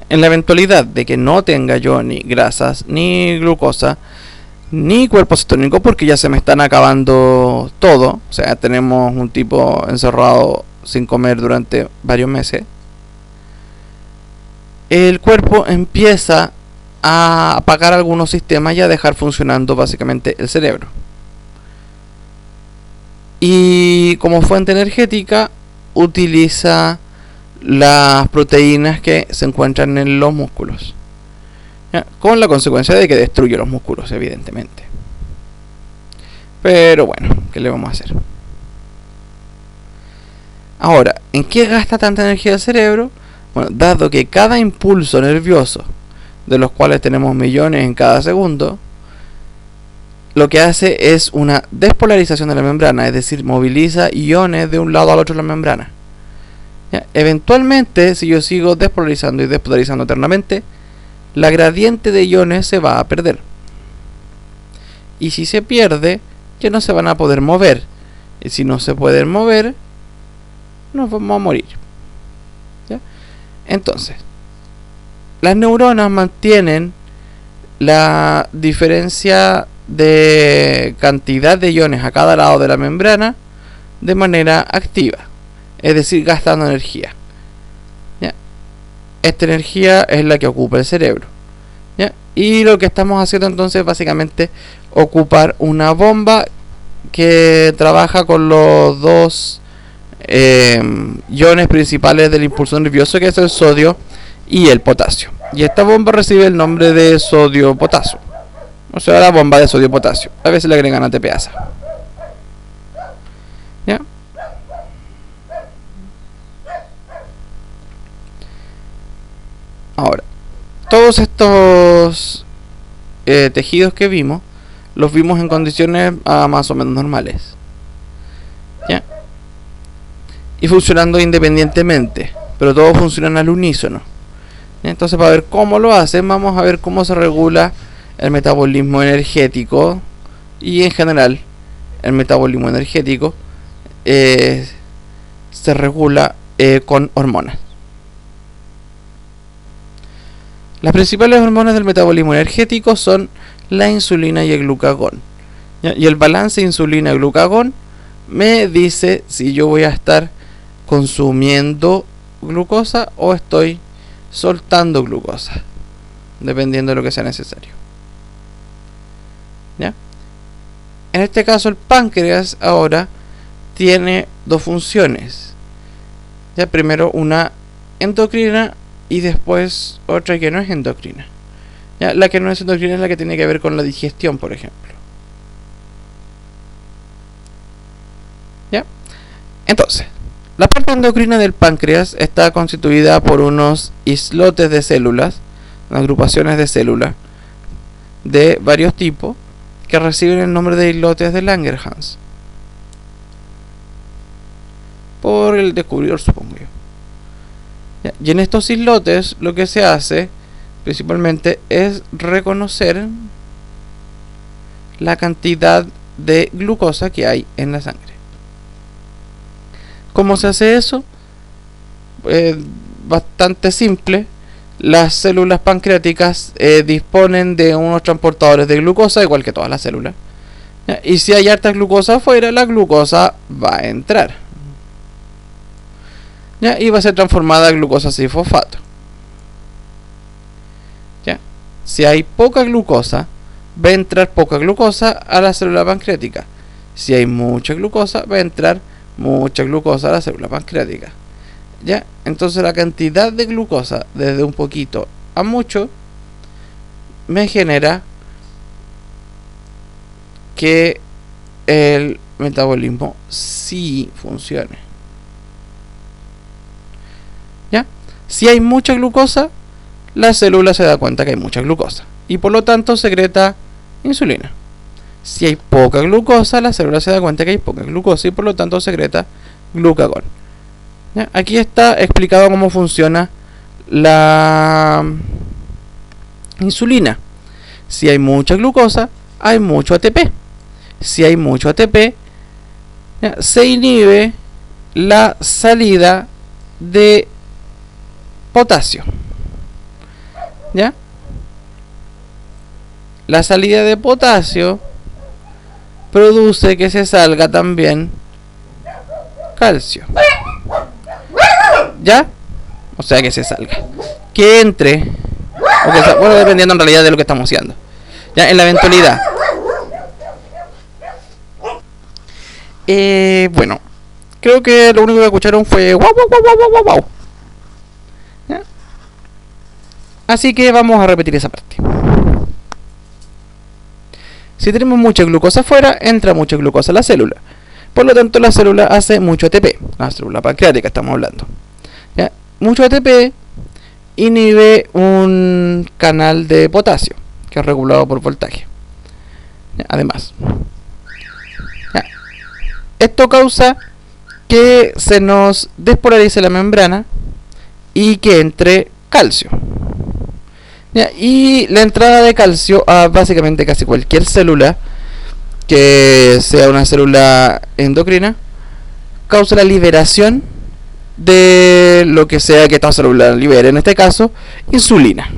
En la eventualidad de que no tenga yo ni grasas, ni glucosa, ni cuerpo cetónico, porque ya se me están acabando todo, o sea, tenemos un tipo encerrado sin comer durante varios meses, el cuerpo empieza a apagar algunos sistemas y a dejar funcionando básicamente el cerebro. Y como fuente energética utiliza las proteínas que se encuentran en los músculos, ¿ya? Con la consecuencia de que destruye los músculos, evidentemente. Pero bueno, ¿qué le vamos a hacer? Ahora, ¿en qué gasta tanta energía el cerebro? Bueno, dado que cada impulso nervioso, de los cuales tenemos millones en cada segundo, lo que hace es una despolarización de la membrana, es decir, moviliza iones de un lado al otro de la membrana. ¿Ya? Eventualmente, si yo sigo despolarizando y despolarizando eternamente, la gradiente de iones se va a perder. Y si se pierde, ya no se van a poder mover. Y si no se pueden mover, nos vamos a morir. ¿Ya? Entonces, las neuronas mantienen la diferencia de cantidad de iones a cada lado de la membrana de manera activa, es decir, gastando energía. ¿Ya? Esta energía es la que ocupa el cerebro. ¿Ya? Y lo que estamos haciendo entonces es básicamente ocupar una bomba que trabaja con los dos iones principales del impulso nervioso, que es el sodio y el potasio. Y esta bomba recibe el nombre de sodio-potasio, o sea, la bomba de sodio-potasio. A veces le agregan ATPasa. ¿Ya? Ahora, todos estos tejidos que vimos, los vimos en condiciones más o menos normales. ¿Ya? Y funcionando independientemente, pero todos funcionan al unísono. ¿Ya? Entonces, para ver cómo lo hacen, vamos a ver cómo se regula el metabolismo energético. Y en general, el metabolismo energético se regula con hormonas. Las principales hormonas del metabolismo energético son la insulina y el glucagón. ¿Ya? Y el balance insulina-glucagón me dice si yo voy a estar consumiendo glucosa o estoy soltando glucosa, dependiendo de lo que sea necesario. ¿Ya? En este caso, el páncreas ahora tiene dos funciones. ¿Ya? Primero una endocrina y después otra que no es endocrina. ¿Ya? La que no es endocrina es la que tiene que ver con la digestión, por ejemplo. ¿Ya? Entonces, la parte endocrina del páncreas está constituida por unos islotes de células, agrupaciones de células de varios tipos que reciben el nombre de islotes de Langerhans por el descubridor, supongo yo. ¿Ya? Y en estos islotes lo que se hace principalmente es reconocer la cantidad de glucosa que hay en la sangre. ¿Cómo se hace eso? Bastante simple. Las células pancreáticas disponen de unos transportadores de glucosa, igual que todas las células. ¿Ya? Y si hay harta glucosa afuera, la glucosa va a entrar. ¿Ya? Y va a ser transformada en glucosa 6-fosfato. ¿Ya? Si hay poca glucosa, va a entrar poca glucosa a la célula pancreática. Si hay mucha glucosa, va a entrar mucha glucosa a la célula pancreática. ¿Ya? Entonces la cantidad de glucosa desde un poquito a mucho me genera que el metabolismo sí funcione. ¿Ya? Si hay mucha glucosa, la célula se da cuenta que hay mucha glucosa y por lo tanto secreta insulina. Si hay poca glucosa, la célula se da cuenta que hay poca glucosa y por lo tanto secreta glucagón. ¿Ya? Aquí está explicado cómo funciona la insulina. Si hay mucha glucosa, hay mucho ATP. Si hay mucho ATP, ¿ya? Se inhibe la salida de potasio. ¿Ya? La salida de potasio produce que se salga también calcio. ¿Ya? O sea, que se salga. Que entre. O que bueno, dependiendo en realidad de lo que estamos haciendo. Ya, en la eventualidad. Bueno. Creo que lo único que escucharon fue wow, wow, wow, wow, wow, wow. ¿Ya? Así que vamos a repetir esa parte. Si tenemos mucha glucosa afuera, entra mucha glucosa a la célula. Por lo tanto, la célula hace mucho ATP. La célula pancreática estamos hablando. ¿Ya? Mucho ATP inhibe un canal de potasio que es regulado por voltaje. ¿Ya? Además, ¿ya? Esto causa que se nos despolarice la membrana y que entre calcio. ¿Ya? Y la entrada de calcio a básicamente casi cualquier célula que sea una célula endocrina causa la liberación de lo que sea que esta célula libere, en este caso insulina.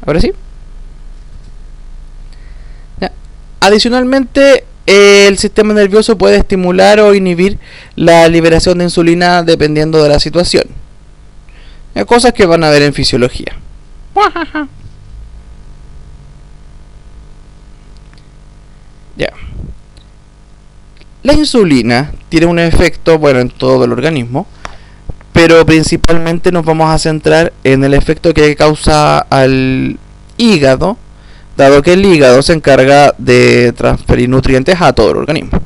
Ahora sí. ¿Ya? Adicionalmente, el sistema nervioso puede estimular o inhibir la liberación de insulina dependiendo de la situación. Cosas que van a ver en fisiología. Ya. La insulina tiene un efecto, bueno, en todo el organismo, pero principalmente nos vamos a centrar en el efecto que causa al hígado, dado que el hígado se encarga de transferir nutrientes a todo el organismo.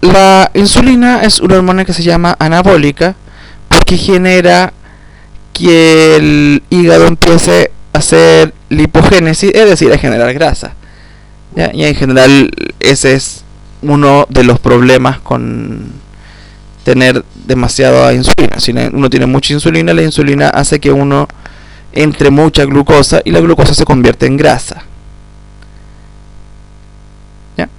La insulina es una hormona que se llama anabólica porque genera que el hígado empiece a hacer lipogénesis, es decir, a generar grasa. ¿Ya? Y en general ese es uno de los problemas con tener demasiada insulina. Si uno tiene mucha insulina, la insulina hace que uno entre mucha glucosa y la glucosa se convierte en grasa. ¿Ya?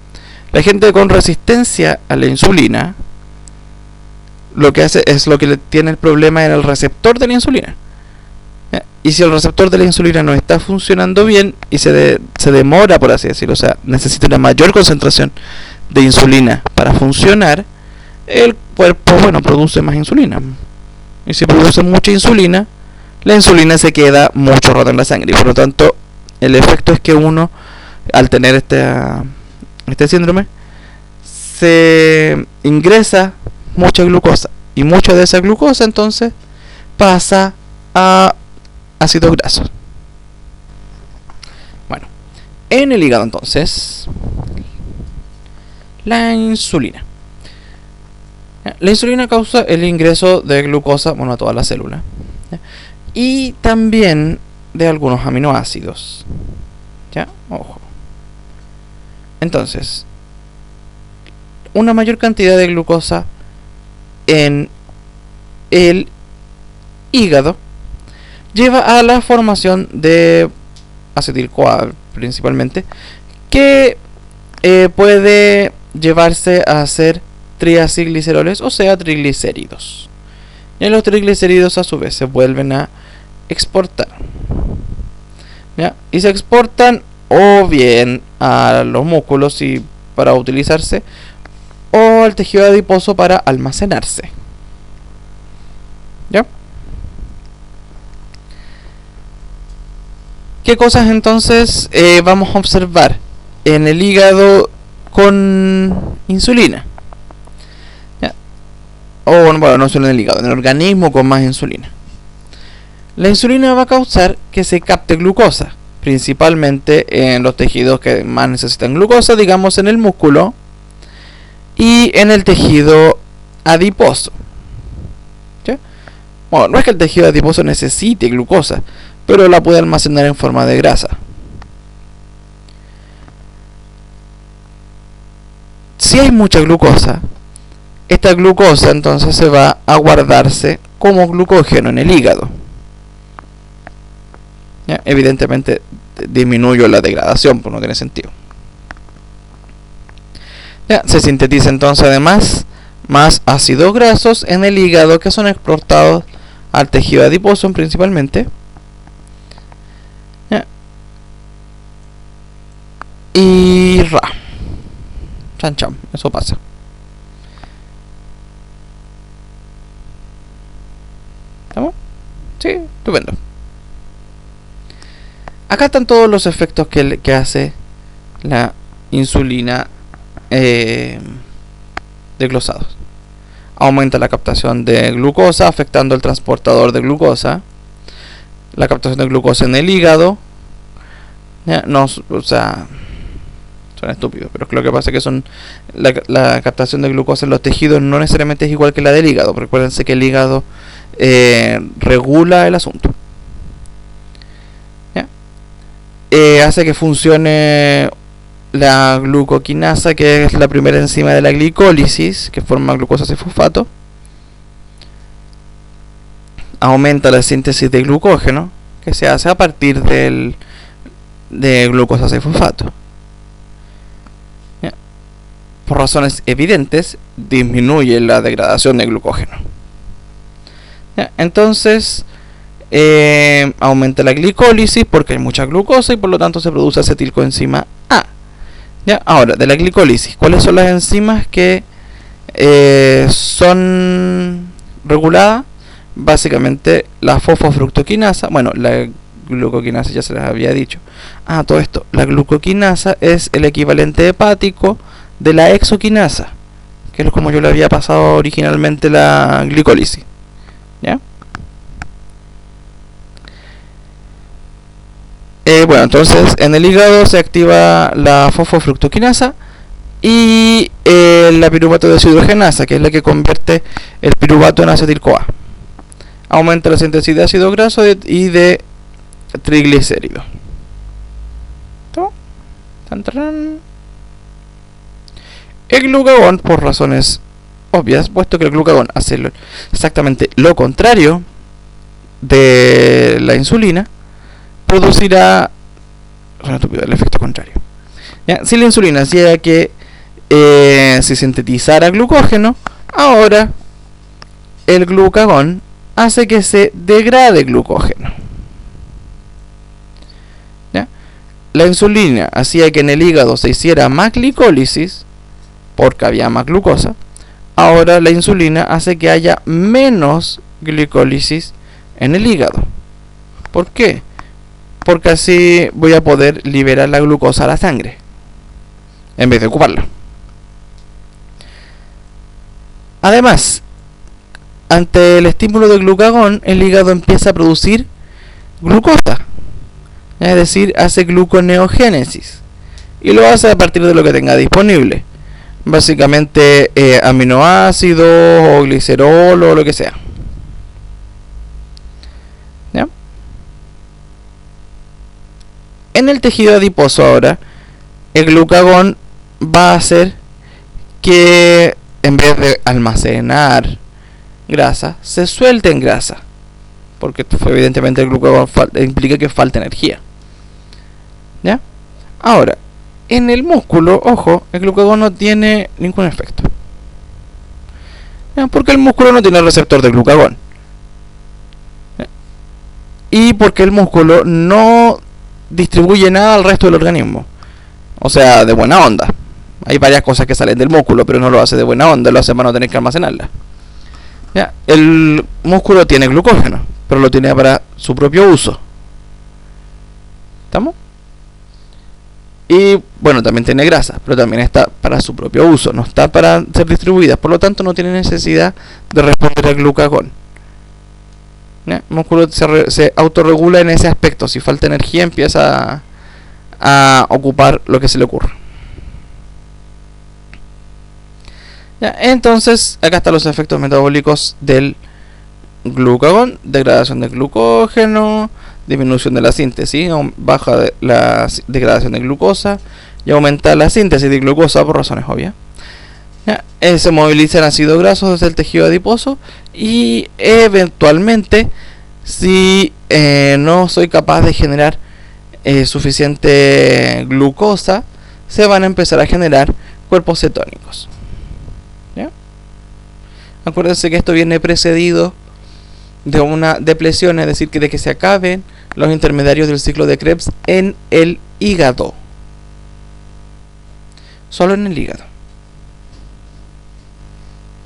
La gente con resistencia a la insulina lo que hace es lo que tiene el problema en el receptor de la insulina. ¿Ya? Y si el receptor de la insulina no está funcionando bien y se demora, por así decirlo, o sea, necesita una mayor concentración de insulina para funcionar, el cuerpo, bueno, produce más insulina. Y si produce mucha insulina, la insulina se queda mucho rato en la sangre. Y por lo tanto, el efecto es que uno, al tener este síndrome, se ingresa mucha glucosa. Y mucha de esa glucosa entonces pasa a ácidos grasos. Bueno, en el hígado entonces, la insulina. La insulina causa el ingreso de glucosa, bueno, a toda la célula. Y también de algunos aminoácidos. ¿Ya? Ojo. Entonces, una mayor cantidad de glucosa en el hígado lleva a la formación de acetil-CoA principalmente, que puede llevarse a hacer triacilgliceroles, o sea, triglicéridos. Y los triglicéridos a su vez se vuelven a exportar. ¿Ya? Y se exportan o bien a los músculos y para utilizarse, o al tejido adiposo para almacenarse. ¿Ya? ¿Qué cosas entonces vamos a observar en el hígado con insulina. ¿Ya? O bueno, no solo en el hígado, en el organismo con más insulina. La insulina va a causar que se capte glucosa, principalmente en los tejidos que más necesitan glucosa, digamos en el músculo y en el tejido adiposo. ¿Sí? Bueno, no es que el tejido adiposo necesite glucosa, pero la puede almacenar en forma de grasa. Si hay mucha glucosa, esta glucosa entonces se va a guardarse como glucógeno en el hígado. ¿Ya? Evidentemente disminuyo la degradación, pues no tiene sentido. ¿Ya? Se sintetiza entonces además más ácidos grasos en el hígado que son exportados al tejido adiposo principalmente. ¿Ya? Y chan chan, eso pasa. ¿Estamos? Sí, estupendo. Acá están todos los efectos que hace la insulina de desglosados. Aumenta la captación de glucosa, afectando el transportador de glucosa. La captación de glucosa en el hígado. ¿Ya? No, o sea, son estúpidos, pero lo que pasa es que la captación de glucosa en los tejidos no necesariamente es igual que la del hígado. Recuérdense que el hígado regula el asunto. Hace que funcione la glucoquinasa, que es la primera enzima de la glicólisis, que forma glucosa 6-fosfato. Aumenta la síntesis de glucógeno, que se hace a partir de glucosa 6-fosfato. Por razones evidentes, disminuye la degradación de glucógeno. Entonces, aumenta la glicólisis porque hay mucha glucosa y por lo tanto se produce acetilcoenzima A. ¿Ya? Ahora, de la glicólisis, ¿cuáles son las enzimas que son reguladas? Básicamente la fosfofructoquinasa. Bueno, la glucoquinasa ya se les había dicho. Todo esto, la glucoquinasa es el equivalente hepático de la exoquinasa, que es como yo le había pasado originalmente la glicólisis. ¿Ya? Bueno, entonces en el hígado se activa la fosfofructoquinasa y la piruvato deshidrogenasa, que es la que convierte el piruvato en acetil-CoA. Aumenta la síntesis de ácido graso y de triglicéridos. El glucagón, por razones obvias, puesto que el glucagón hace exactamente lo contrario de la insulina, producirá el efecto contrario. ¿Ya? Si la insulina hacía que se sintetizara glucógeno, ahora el glucagón hace que se degrade glucógeno. ¿Ya? La insulina hacía que en el hígado se hiciera más glicólisis porque había más glucosa. Ahora la insulina hace que haya menos glicólisis en el hígado. ¿Por qué? Porque así voy a poder liberar la glucosa a la sangre en vez de ocuparla. Además, ante el estímulo del glucagón, el hígado empieza a producir glucosa, es decir, hace gluconeogénesis, y lo hace a partir de lo que tenga disponible, básicamente aminoácidos o glicerol o lo que sea. ¿Ya? En el tejido adiposo ahora, el glucagón va a hacer que en vez de almacenar grasa, se suelte en grasa, porque evidentemente el glucagón implica que falta energía. ¿Ya? Ahora, en el músculo, ojo, el glucagón no tiene ningún efecto. ¿Ya? Porque el músculo no tiene receptor de glucagón. ¿Ya? Y porque el músculo no distribuye nada al resto del organismo. O sea, de buena onda. Hay varias cosas que salen del músculo, pero no lo hace de buena onda, lo hace para no tener que almacenarla. ¿Ya? El músculo tiene glucógeno, pero lo tiene para su propio uso. ¿Estamos? Y bueno, también tiene grasa, pero también está para su propio uso, no está para ser distribuida, por lo tanto no tiene necesidad de responder al glucagón. ¿Ya? El músculo se autorregula en ese aspecto. Si falta energía, empieza a ocupar lo que se le ocurra. ¿Ya? Entonces, acá están los efectos metabólicos del glucagón: degradación del glucógeno, disminución de la síntesis, baja de la degradación de glucosa y aumenta la síntesis de glucosa por razones obvias. ¿Ya? Se movilizan ácidos grasos desde el tejido adiposo y eventualmente, si no soy capaz de generar suficiente glucosa, se van a empezar a generar cuerpos cetónicos. ¿Ya? Acuérdense que esto viene precedido de una depresión, es decir, que de que se acaben los intermediarios del ciclo de Krebs en el hígado. Solo en el hígado.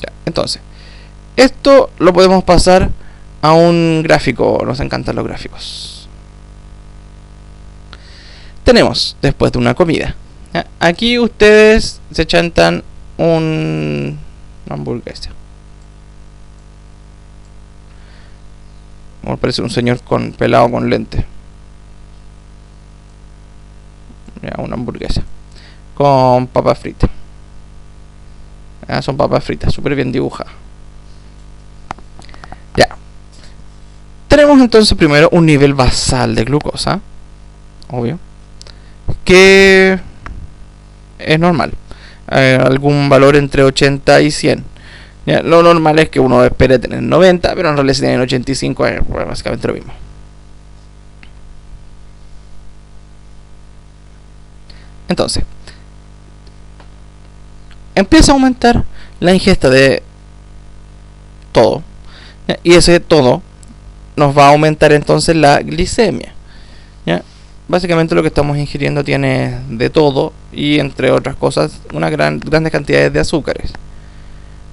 Ya, entonces, esto lo podemos pasar a un gráfico. Nos encantan los gráficos. Tenemos, después de una comida, ¿ya? Aquí ustedes se chantan una hamburguesa. Me parece un señor con pelado con lente. Ya, una hamburguesa con papas fritas. Ya, son papas fritas, súper bien dibujadas. Ya. Tenemos entonces primero un nivel basal de glucosa, obvio, que es normal. Algún valor entre 80 y 100. Ya, lo normal es que uno espere tener 90, pero en realidad si tienen 85 es básicamente lo mismo. Entonces, empieza a aumentar la ingesta de todo, ¿ya? Y ese todo nos va a aumentar entonces la glicemia, ¿ya? Básicamente lo que estamos ingiriendo tiene de todo y, entre otras cosas, grandes cantidades de azúcares.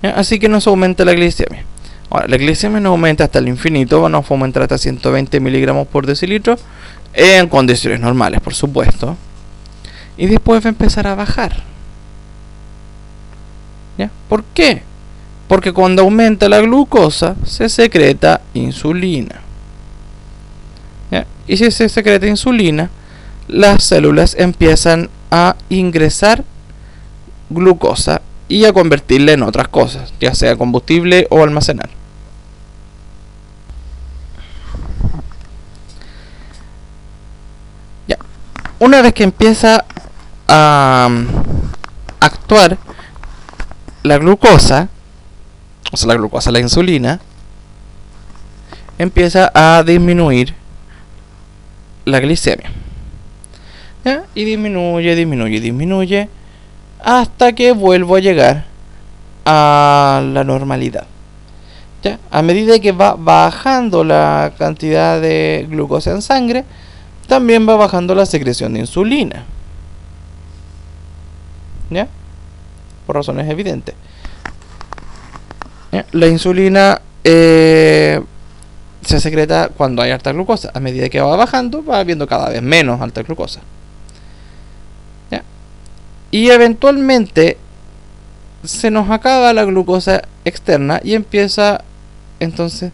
¿Ya? Así que nos aumenta la glicemia. Ahora, la glicemia no aumenta hasta el infinito, nos va a aumentar hasta 120 miligramos por decilitro en condiciones normales, por supuesto. Y después va a empezar a bajar. ¿Ya? ¿Por qué? Porque cuando aumenta la glucosa se secreta insulina. ¿Ya? Y si se secreta insulina, las células empiezan a ingresar glucosa y a convertirla en otras cosas, ya sea combustible o almacenar. Ya. Una vez que empieza a actuar la glucosa, o sea, la insulina, empieza a disminuir la glicemia. ¿Ya? Y disminuye hasta que vuelvo a llegar a la normalidad. ¿Ya? A medida que va bajando la cantidad de glucosa en sangre, también va bajando la secreción de insulina. ¿Ya? Por razones evidentes. ¿Ya? La insulina se secreta cuando hay alta glucosa. A medida que va bajando, va habiendo cada vez menos alta glucosa. ¿Ya? Y eventualmente se nos acaba la glucosa externa y empieza entonces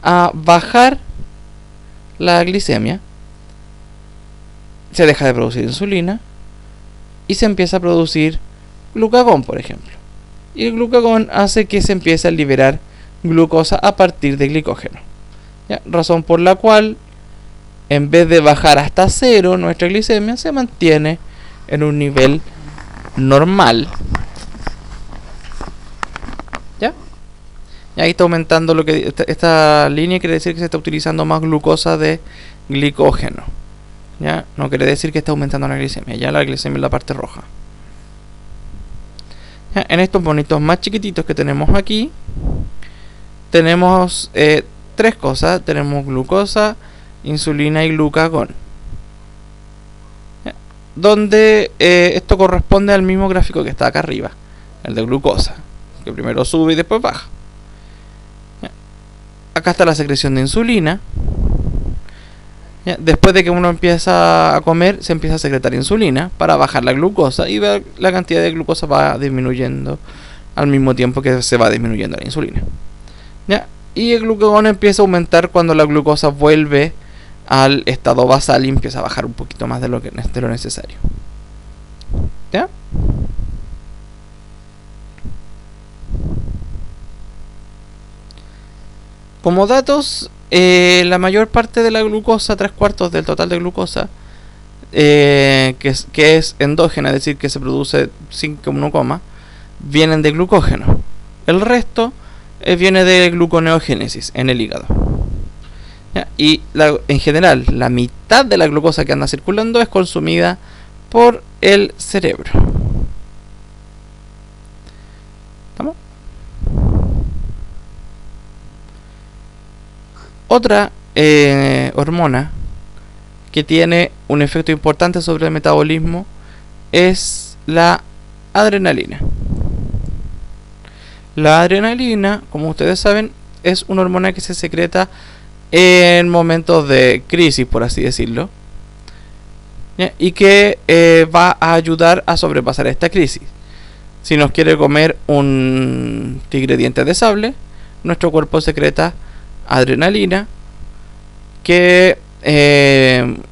a bajar la glicemia. Se deja de producir insulina y se empieza a producir glucagón, por ejemplo. Y el glucagón hace que se empiece a liberar glucosa a partir de glicógeno. ¿Ya? Razón por la cual, en vez de bajar hasta cero, nuestra glicemia se mantiene en un nivel normal. ¿Ya? Y ahí está aumentando lo que esta línea quiere decir que se está utilizando más glucosa de glicógeno. ¿Ya? No quiere decir que está aumentando la glicemia. Ya la glicemia es la parte roja. ¿Ya? En estos bonitos más chiquititos que tenemos aquí, tenemos tres cosas. Tenemos glucosa, insulina y glucagón. ¿Ya? Donde esto corresponde al mismo gráfico que está acá arriba, el de glucosa, que primero sube y después baja. ¿Ya? Acá está la secreción de insulina. ¿Ya? Después de que uno empieza a comer, se empieza a secretar insulina para bajar la glucosa y la cantidad de glucosa va disminuyendo al mismo tiempo que se va disminuyendo la insulina. ¿Ya? Y el glucagón empieza a aumentar cuando la glucosa vuelve al estado basal y empieza a bajar un poquito más de lo necesario. ¿Ya? Como datos, la mayor parte de la glucosa, 3/4 del total de glucosa, que es endógena, es decir, que se produce sin que uno coma, vienen de glucógeno. El resto viene de gluconeogénesis en el hígado. ¿Ya? Y en general, la mitad de la glucosa que anda circulando es consumida por el cerebro. ¿Estamos? Otra hormona que tiene un efecto importante sobre el metabolismo es la adrenalina. La adrenalina, como ustedes saben, es una hormona que se secreta en momentos de crisis, por así decirlo, ¿ya? Y que va a ayudar a sobrepasar esta crisis. Si nos quiere comer un tigre dientes de sable, nuestro cuerpo secreta adrenalina, que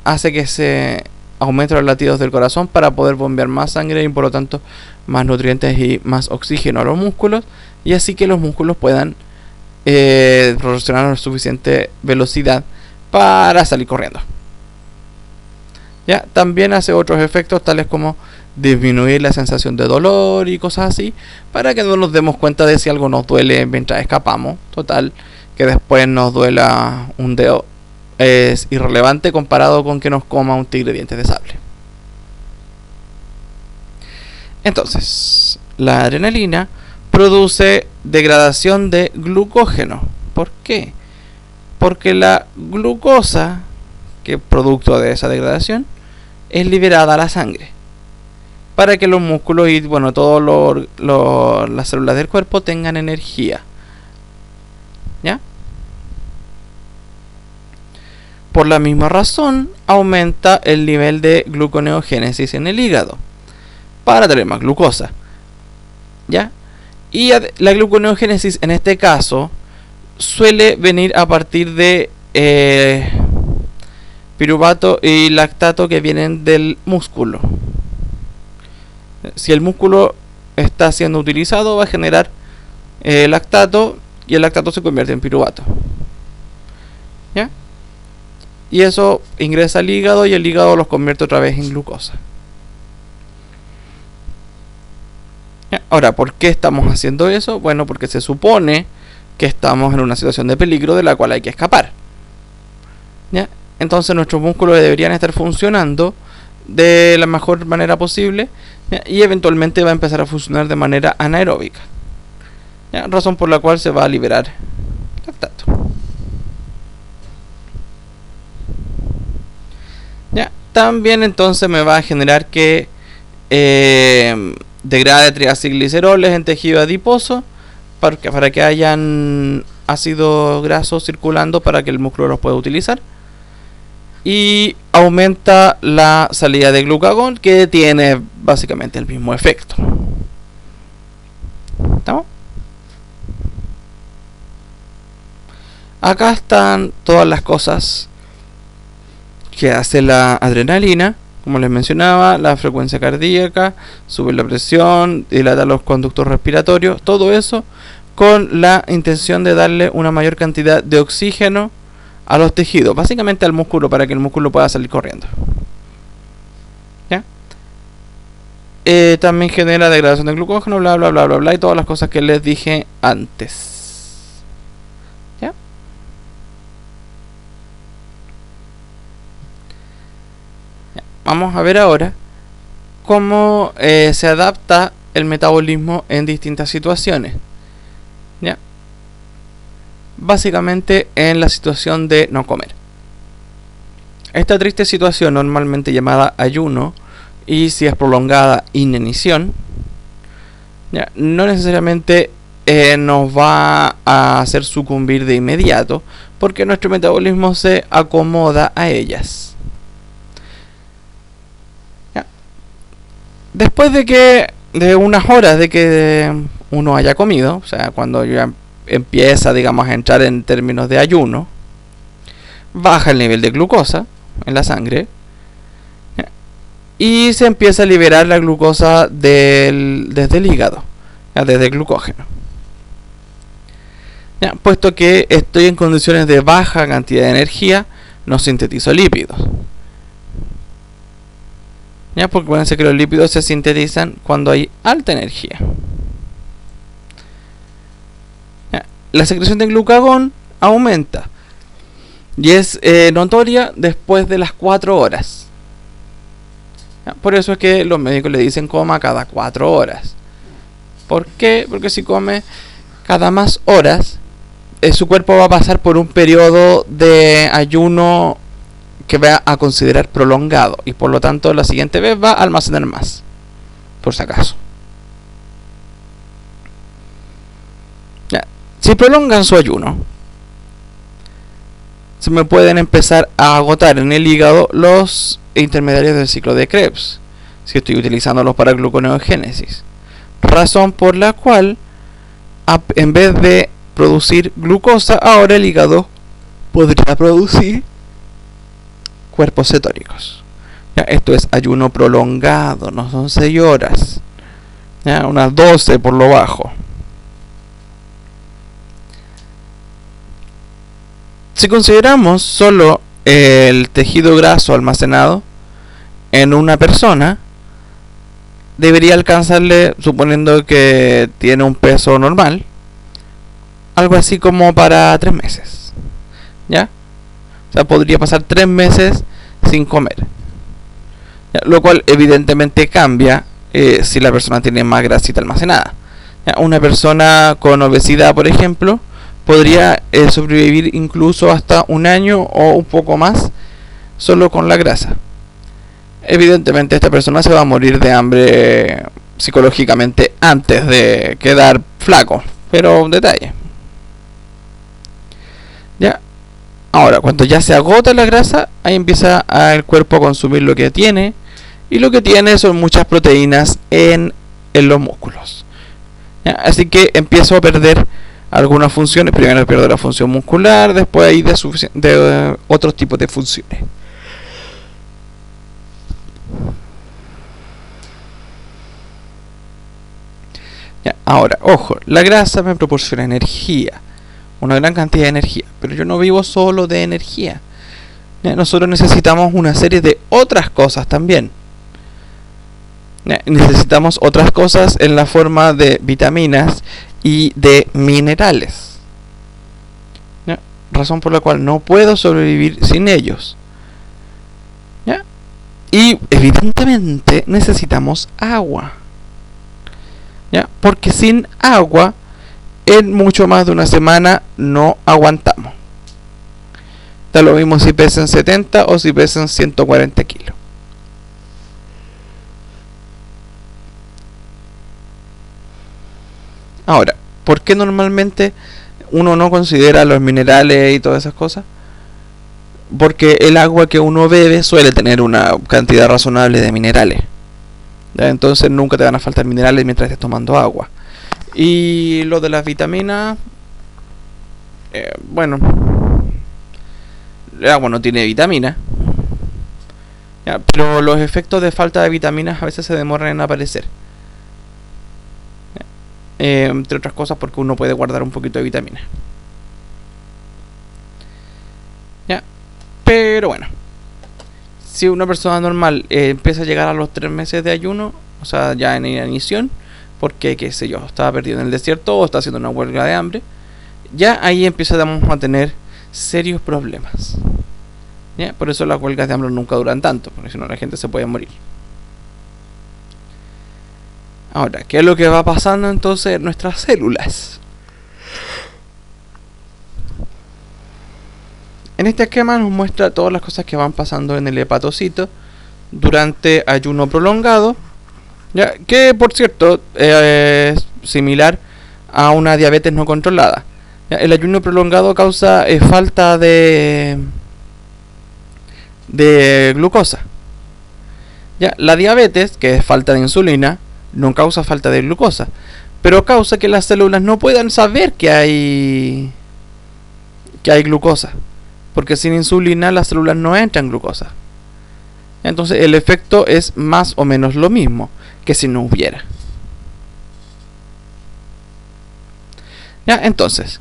hace que se aumenten los latidos del corazón para poder bombear más sangre y por lo tanto más nutrientes y más oxígeno a los músculos, y así que los músculos puedan proporcionar la suficiente velocidad para salir corriendo. ¿Ya? También hace otros efectos tales como disminuir la sensación de dolor y cosas así, para que no nos demos cuenta de si algo nos duele mientras escapamos. Total, que después nos duela un dedo es irrelevante comparado con que nos coma un tigre dientes de sable. Entonces, la adrenalina produce degradación de glucógeno. ¿Por qué? Porque la glucosa, que es producto de esa degradación, es liberada a la sangre para que los músculos y todas las células del cuerpo tengan energía. ¿Ya? Por la misma razón, aumenta el nivel de gluconeogénesis en el hígado para tener más glucosa. ¿Ya? Y la gluconeogénesis en este caso suele venir a partir de piruvato y lactato que vienen del músculo. Si el músculo está siendo utilizado, va a generar lactato y el lactato se convierte en piruvato. ¿Ya? Y eso ingresa al hígado y el hígado los convierte otra vez en glucosa. ¿Ya? Ahora, ¿por qué estamos haciendo eso? Bueno, porque se supone que estamos en una situación de peligro de la cual hay que escapar. ¿Ya? Entonces nuestros músculos deberían estar funcionando de la mejor manera posible, ¿ya? Y eventualmente va a empezar a funcionar de manera anaeróbica, ¿ya? Razón por la cual se va a liberar lactato. ¿Ya? También entonces me va a generar que degrade triacilgliceroles en tejido adiposo para que hayan ácidos grasos circulando para que el músculo los pueda utilizar. Y aumenta la salida de glucagón, que tiene básicamente el mismo efecto. ¿Estamos? Acá están todas las cosas que hace la adrenalina. Como les mencionaba, la frecuencia cardíaca, sube la presión, dilata los conductos respiratorios, todo eso con la intención de darle una mayor cantidad de oxígeno a los tejidos, básicamente al músculo, para que el músculo pueda salir corriendo. ¿Ya? También genera degradación de glucógeno, bla bla bla bla bla, y todas las cosas que les dije antes. ¿Ya? Vamos a ver ahora cómo se adapta el metabolismo en distintas situaciones. ¿Ya? Básicamente en la situación de no comer. Esta triste situación, normalmente llamada ayuno, y si es prolongada, inanición, ¿ya? No necesariamente nos va a hacer sucumbir de inmediato, porque nuestro metabolismo se acomoda a ellas. ¿Ya? Después de unas horas de que uno haya comido, o sea, cuando ya empieza, digamos, a entrar en términos de ayuno, baja el nivel de glucosa en la sangre, ¿ya? Y se empieza a liberar la glucosa desde el hígado, ¿ya? Desde el glucógeno. ¿Ya? Puesto que estoy en condiciones de baja cantidad de energía, no sintetizo lípidos. ¿Ya? Porque acuérdense que los lípidos se sintetizan cuando hay alta energía. ¿Ya? La secreción de glucagón aumenta y es notoria después de las 4 horas. ¿Ya? Por eso es que los médicos le dicen coma cada 4 horas. ¿Por qué? Porque si come cada más horas, su cuerpo va a pasar por un periodo de ayuno que va a considerar prolongado, y por lo tanto la siguiente vez va a almacenar más, por si acaso. Ya. Si prolongan su ayuno, se me pueden empezar a agotar en el hígado los intermediarios del ciclo de Krebs, si estoy utilizándolos para gluconeogénesis, razón por la cual en vez de producir glucosa, ahora el hígado podría producir cuerpos cetóricos. ¿Ya? Esto es ayuno prolongado, no son 6 horas, ¿ya? Unas 12 por lo bajo. Si consideramos solo el tejido graso almacenado en una persona, debería alcanzarle, suponiendo que tiene un peso normal, algo así como para 3 meses. ¿Ya? O sea, podría pasar 3 meses sin comer. ¿Ya? Lo cual evidentemente cambia si la persona tiene más grasita almacenada. ¿Ya? Una persona con obesidad, por ejemplo, podría sobrevivir incluso hasta 1 año o un poco más solo con la grasa. Evidentemente esta persona se va a morir de hambre psicológicamente antes de quedar flaco, pero detalle. ¿Ya? Ahora, cuando ya se agota la grasa, ahí empieza el cuerpo a consumir lo que tiene, y lo que tiene son muchas proteínas en los músculos. ¿Ya? Así que empiezo a perder algunas funciones. Primero pierdo la función muscular, después hay de otros tipos de funciones. ¿Ya? Ahora, ojo, la grasa me proporciona energía, una gran cantidad de energía, pero yo no vivo solo de energía. ¿Ya? Nosotros necesitamos una serie de otras cosas también. ¿Ya? Necesitamos otras cosas en la forma de vitaminas y de minerales. ¿Ya? Razón por la cual no puedo sobrevivir sin ellos. ¿Ya? Y evidentemente necesitamos agua. ¿Ya? Porque sin agua, en mucho más de una semana no aguantamos. Da lo mismo si pesan 70 o si pesan 140 kilos. Ahora, ¿por qué normalmente uno no considera los minerales y todas esas cosas? Porque el agua que uno bebe suele tener una cantidad razonable de minerales. ¿Ya? Entonces nunca te van a faltar minerales mientras estés tomando agua. Y lo de las vitaminas, bueno, el agua no tiene vitamina, ¿ya? Pero los efectos de falta de vitaminas a veces se demoran en aparecer. Entre otras cosas porque uno puede guardar un poquito de vitamina. ¿Ya? Pero bueno, si una persona normal empieza a llegar a los 3 meses de ayuno, o sea, ya en inanición, porque, qué sé yo, estaba perdido en el desierto o está haciendo una huelga de hambre, ya ahí empezamos a tener serios problemas. ¿Ya? Por eso las huelgas de hambre nunca duran tanto, porque si no la gente se puede morir. Ahora, ¿qué es lo que va pasando entonces en nuestras células? En este esquema nos muestra todas las cosas que van pasando en el hepatocito durante ayuno prolongado, ¿ya? Que por cierto es similar a una diabetes no controlada. ¿Ya? El ayuno prolongado causa falta de glucosa. ¿Ya? La diabetes, que es falta de insulina, no causa falta de glucosa, pero causa que las células no puedan saber que hay glucosa, porque sin insulina las células no entran glucosa. Entonces el efecto es más o menos lo mismo que si no hubiera. ¿Ya? Entonces,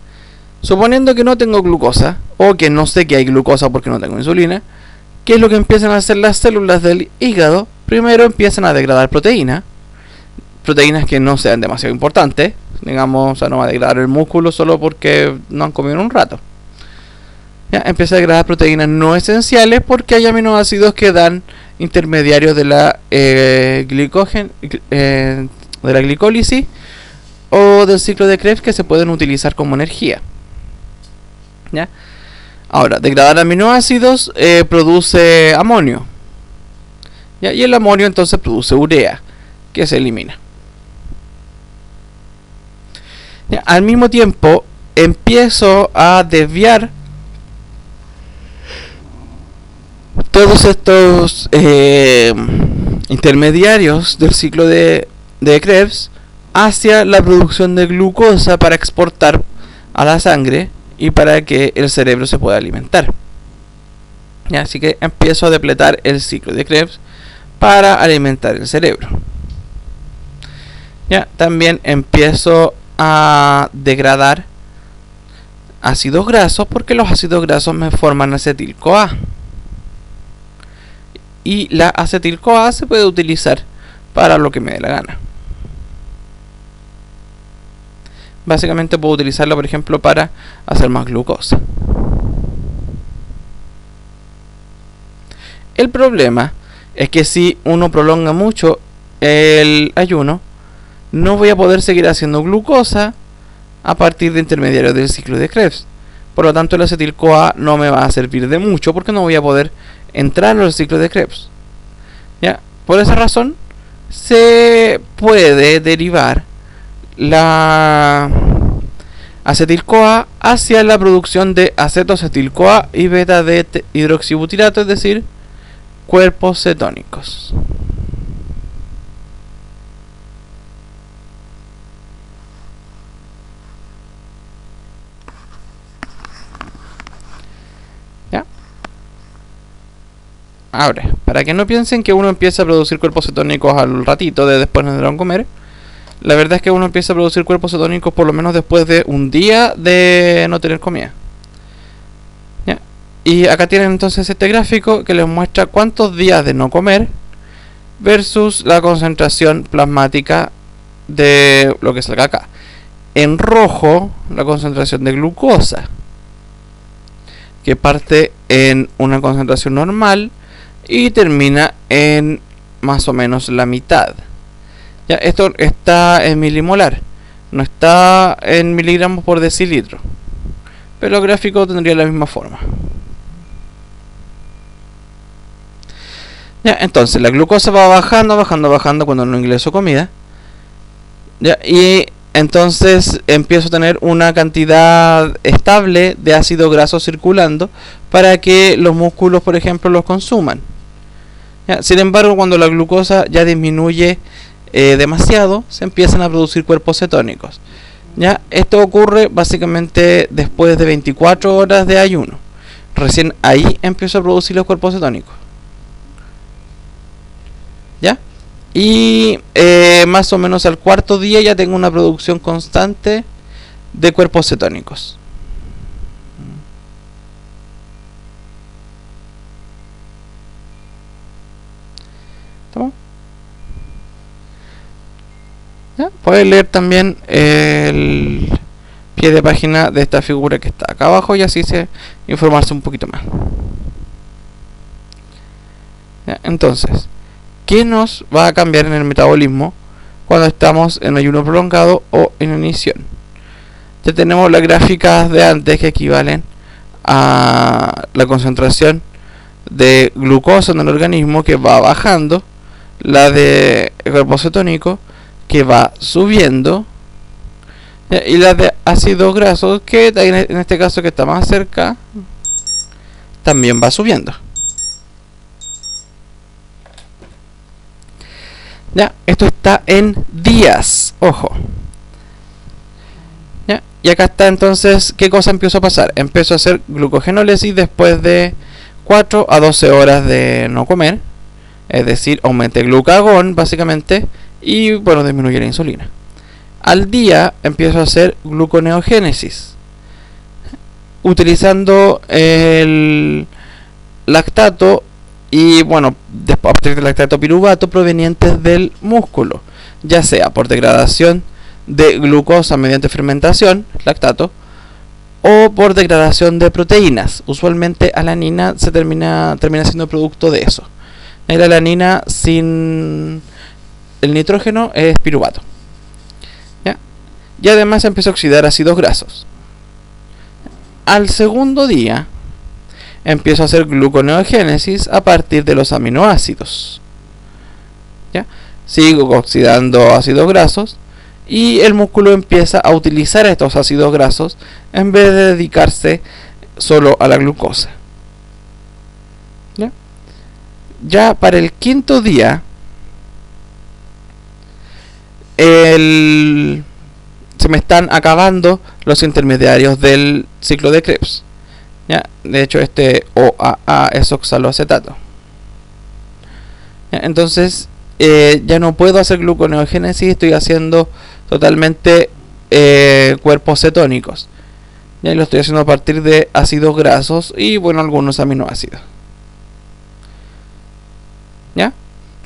suponiendo que no tengo glucosa, o que no sé que hay glucosa porque no tengo insulina, ¿qué es lo que empiezan a hacer las células del hígado? Primero empiezan a degradar proteínas que no sean demasiado importantes, digamos, o sea, no va a degradar el músculo solo porque no han comido en un rato. ¿Ya? Empieza a degradar proteínas no esenciales porque hay aminoácidos que dan intermediarios de la glicólisis o del ciclo de Krebs que se pueden utilizar como energía. ¿Ya? Ahora, degradar aminoácidos produce amonio. ¿Ya? Y el amonio entonces produce urea, que se elimina. ¿Ya? Al mismo tiempo, empiezo a desviar todos estos intermediarios del ciclo de Krebs hacia la producción de glucosa para exportar a la sangre y para que el cerebro se pueda alimentar. ¿Ya? Así que empiezo a depletar el ciclo de Krebs para alimentar el cerebro. ¿Ya? También empiezo a degradar ácidos grasos porque los ácidos grasos me forman acetil-CoA. Y la acetil-CoA se puede utilizar para lo que me dé la gana. Básicamente puedo utilizarla, por ejemplo, para hacer más glucosa. El problema es que si uno prolonga mucho el ayuno, no voy a poder seguir haciendo glucosa a partir de intermediarios del ciclo de Krebs. Por lo tanto, el acetil-CoA no me va a servir de mucho porque no voy a poder entrar al ciclo de Krebs. ¿Ya? Por esa razón, se puede derivar la acetil-CoA hacia la producción de acetoacetil-CoA y beta de hidroxibutirato, es decir, cuerpos cetónicos. ¿Ya? Ahora, para que no piensen que uno empieza a producir cuerpos cetónicos al ratito de después de comer, la verdad es que uno empieza a producir cuerpos cetónicos por lo menos después de un día de no tener comida. ¿Ya? Y acá tienen entonces este gráfico que les muestra cuántos días de no comer versus la concentración plasmática de lo que salga acá. En rojo, la concentración de glucosa, que parte en una concentración normal y termina en más o menos la mitad. Ya, esto está en milimolar, no está en miligramos por decilitro, pero el gráfico tendría la misma forma. Ya, entonces la glucosa va bajando cuando no ingreso comida. Ya, y entonces empiezo a tener una cantidad estable de ácido graso circulando para que los músculos, por ejemplo, los consuman. Ya, sin embargo, cuando la glucosa ya disminuye demasiado, se empiezan a producir cuerpos cetónicos. ¿Ya? Esto ocurre básicamente después de 24 horas de ayuno. Recién ahí empiezo a producir los cuerpos cetónicos. ¿Ya? Y más o menos al cuarto día ya tengo una producción constante de cuerpos cetónicos. ¿Toma? ¿Ya? Puedes leer también el pie de página de esta figura que está acá abajo y así informarse un poquito más. ¿Ya? Entonces, ¿qué nos va a cambiar en el metabolismo cuando estamos en ayuno prolongado o en inanición? Ya tenemos las gráficas de antes que equivalen a la concentración de glucosa en el organismo que va bajando, la de cuerpo cetónico que va subiendo, Y las de ácidos grasos, que en este caso que está más cerca, también va subiendo. Ya, esto está en días, ojo. Ya, y acá está entonces, ¿qué cosa empiezo a pasar? Empiezo a hacer glucogenólisis después de 4 a 12 horas de no comer. Es decir, aumenté el glucagón básicamente y bueno, disminuye la insulina. Al día empiezo a hacer gluconeogénesis utilizando el lactato y bueno, a partir del lactato piruvato provenientes del músculo, ya sea por degradación de glucosa mediante fermentación, lactato, o por degradación de proteínas. Usualmente alanina se termina siendo producto de eso. La alanina sin el nitrógeno es piruvato. ¿Ya? Y además empieza a oxidar ácidos grasos. Al segundo día empiezo a hacer gluconeogénesis a partir de los aminoácidos. ¿Ya? Sigo oxidando ácidos grasos y el músculo empieza a utilizar estos ácidos grasos en vez de dedicarse solo a la glucosa. ¿Ya? Ya para el quinto día se me están acabando los intermediarios del ciclo de Krebs. ¿Ya? De hecho este OAA es oxaloacetato. ¿Ya? Entonces ya no puedo hacer gluconeogénesis, estoy haciendo totalmente cuerpos cetónicos. Ya lo estoy haciendo a partir de ácidos grasos y bueno, algunos aminoácidos. ¿Ya?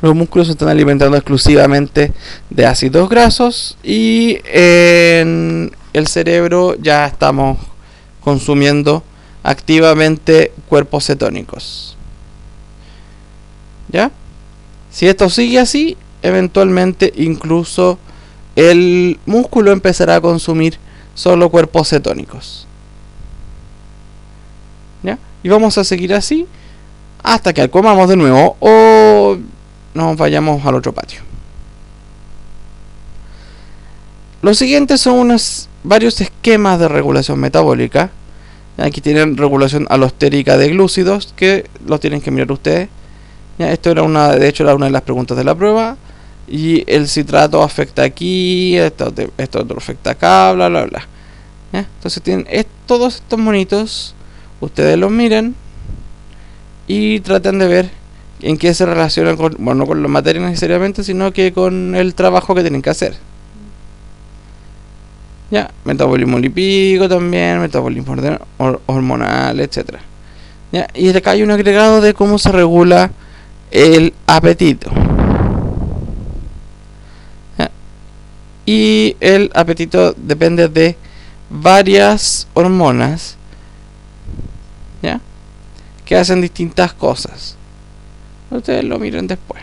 Los músculos se están alimentando exclusivamente de ácidos grasos y en el cerebro ya estamos consumiendo activamente cuerpos cetónicos. ¿Ya? Si esto sigue así, eventualmente incluso el músculo empezará a consumir solo cuerpos cetónicos. ¿Ya? Y vamos a seguir así hasta que comamos de nuevo o nos vayamos al otro patio. Los siguientes son varios esquemas de regulación metabólica. Aquí tienen regulación alostérica de glúcidos, que los tienen que mirar ustedes. Ya, esto era de hecho era una de las preguntas de la prueba. Y el citrato afecta aquí, esto otro afecta acá, bla bla bla. ¿Ya? Entonces tienen todos estos monitos, ustedes los miren y traten de ver en qué se relacionan con, bueno, no con la materia necesariamente, sino que con el trabajo que tienen que hacer. Ya, metabolismo lipídico también, metabolismo hormonal, etcétera. Ya, y acá hay un agregado de cómo se regula el apetito. Ya, y el apetito depende de varias hormonas, ¿ya? Que hacen distintas cosas. Ustedes lo miren después.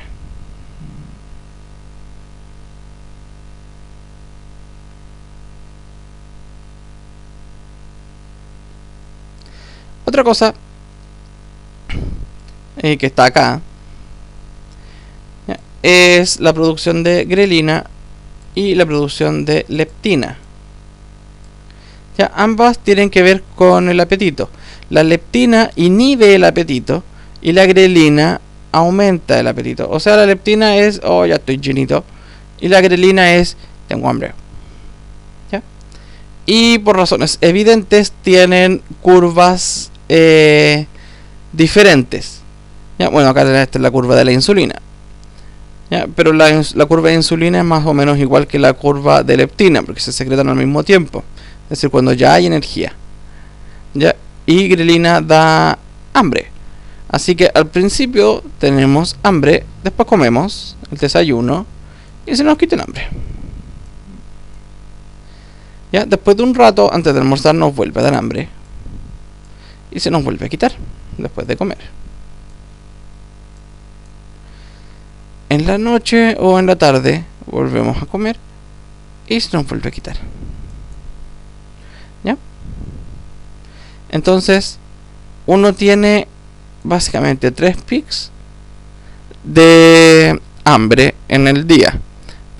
Otra cosa que está acá, ¿ya? Es la producción de grelina y la producción de leptina. Ya, ambas tienen que ver con el apetito. La leptina inhibe el apetito y la grelina aumenta el apetito. O sea, la leptina es, oh, ya estoy llenito, y la grelina es, tengo hambre. ¿Ya? Y por razones evidentes tienen curvas diferentes. ¿Ya? Bueno, acá esta es la curva de la insulina. ¿Ya? Pero la curva de insulina es más o menos igual que la curva de leptina, porque se secretan al mismo tiempo. Es decir, cuando ya hay energía. ¿Ya? Y grelina da hambre. Así que al principio tenemos hambre, después comemos el desayuno y se nos quita el hambre. ¿Ya? Después de un rato, antes de almorzar, nos vuelve a dar hambre y se nos vuelve a quitar después de comer. En la noche o en la tarde volvemos a comer y se nos vuelve a quitar. ¿Ya? Entonces uno tiene básicamente 3 pics de hambre en el día.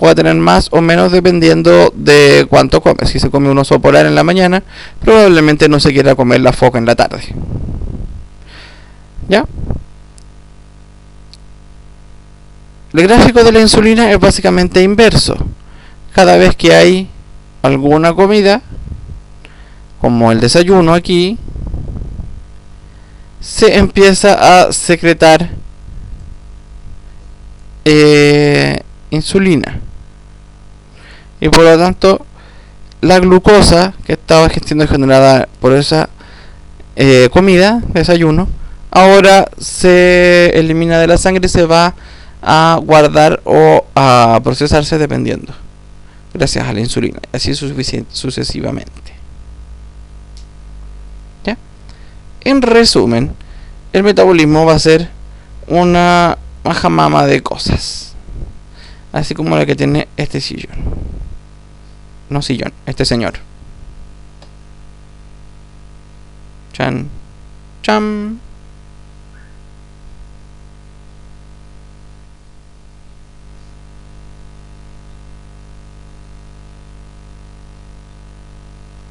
o va a tener más o menos dependiendo de cuánto come. Si se come un oso polar en la mañana, probablemente no se quiera comer la foca en la tarde. ¿Ya? El gráfico de la insulina es básicamente inverso. Cada vez que hay alguna comida, como el desayuno aquí, se empieza a secretar insulina, y por lo tanto la glucosa que estaba siendo generada por esa comida, desayuno, ahora se elimina de la sangre y se va a guardar o a procesarse dependiendo, gracias a la insulina, así sucesivamente. ¿Ya? En resumen, el metabolismo va a ser una majamama de cosas, así como la que tiene este sillón. No sillón, este señor. Chan, chan.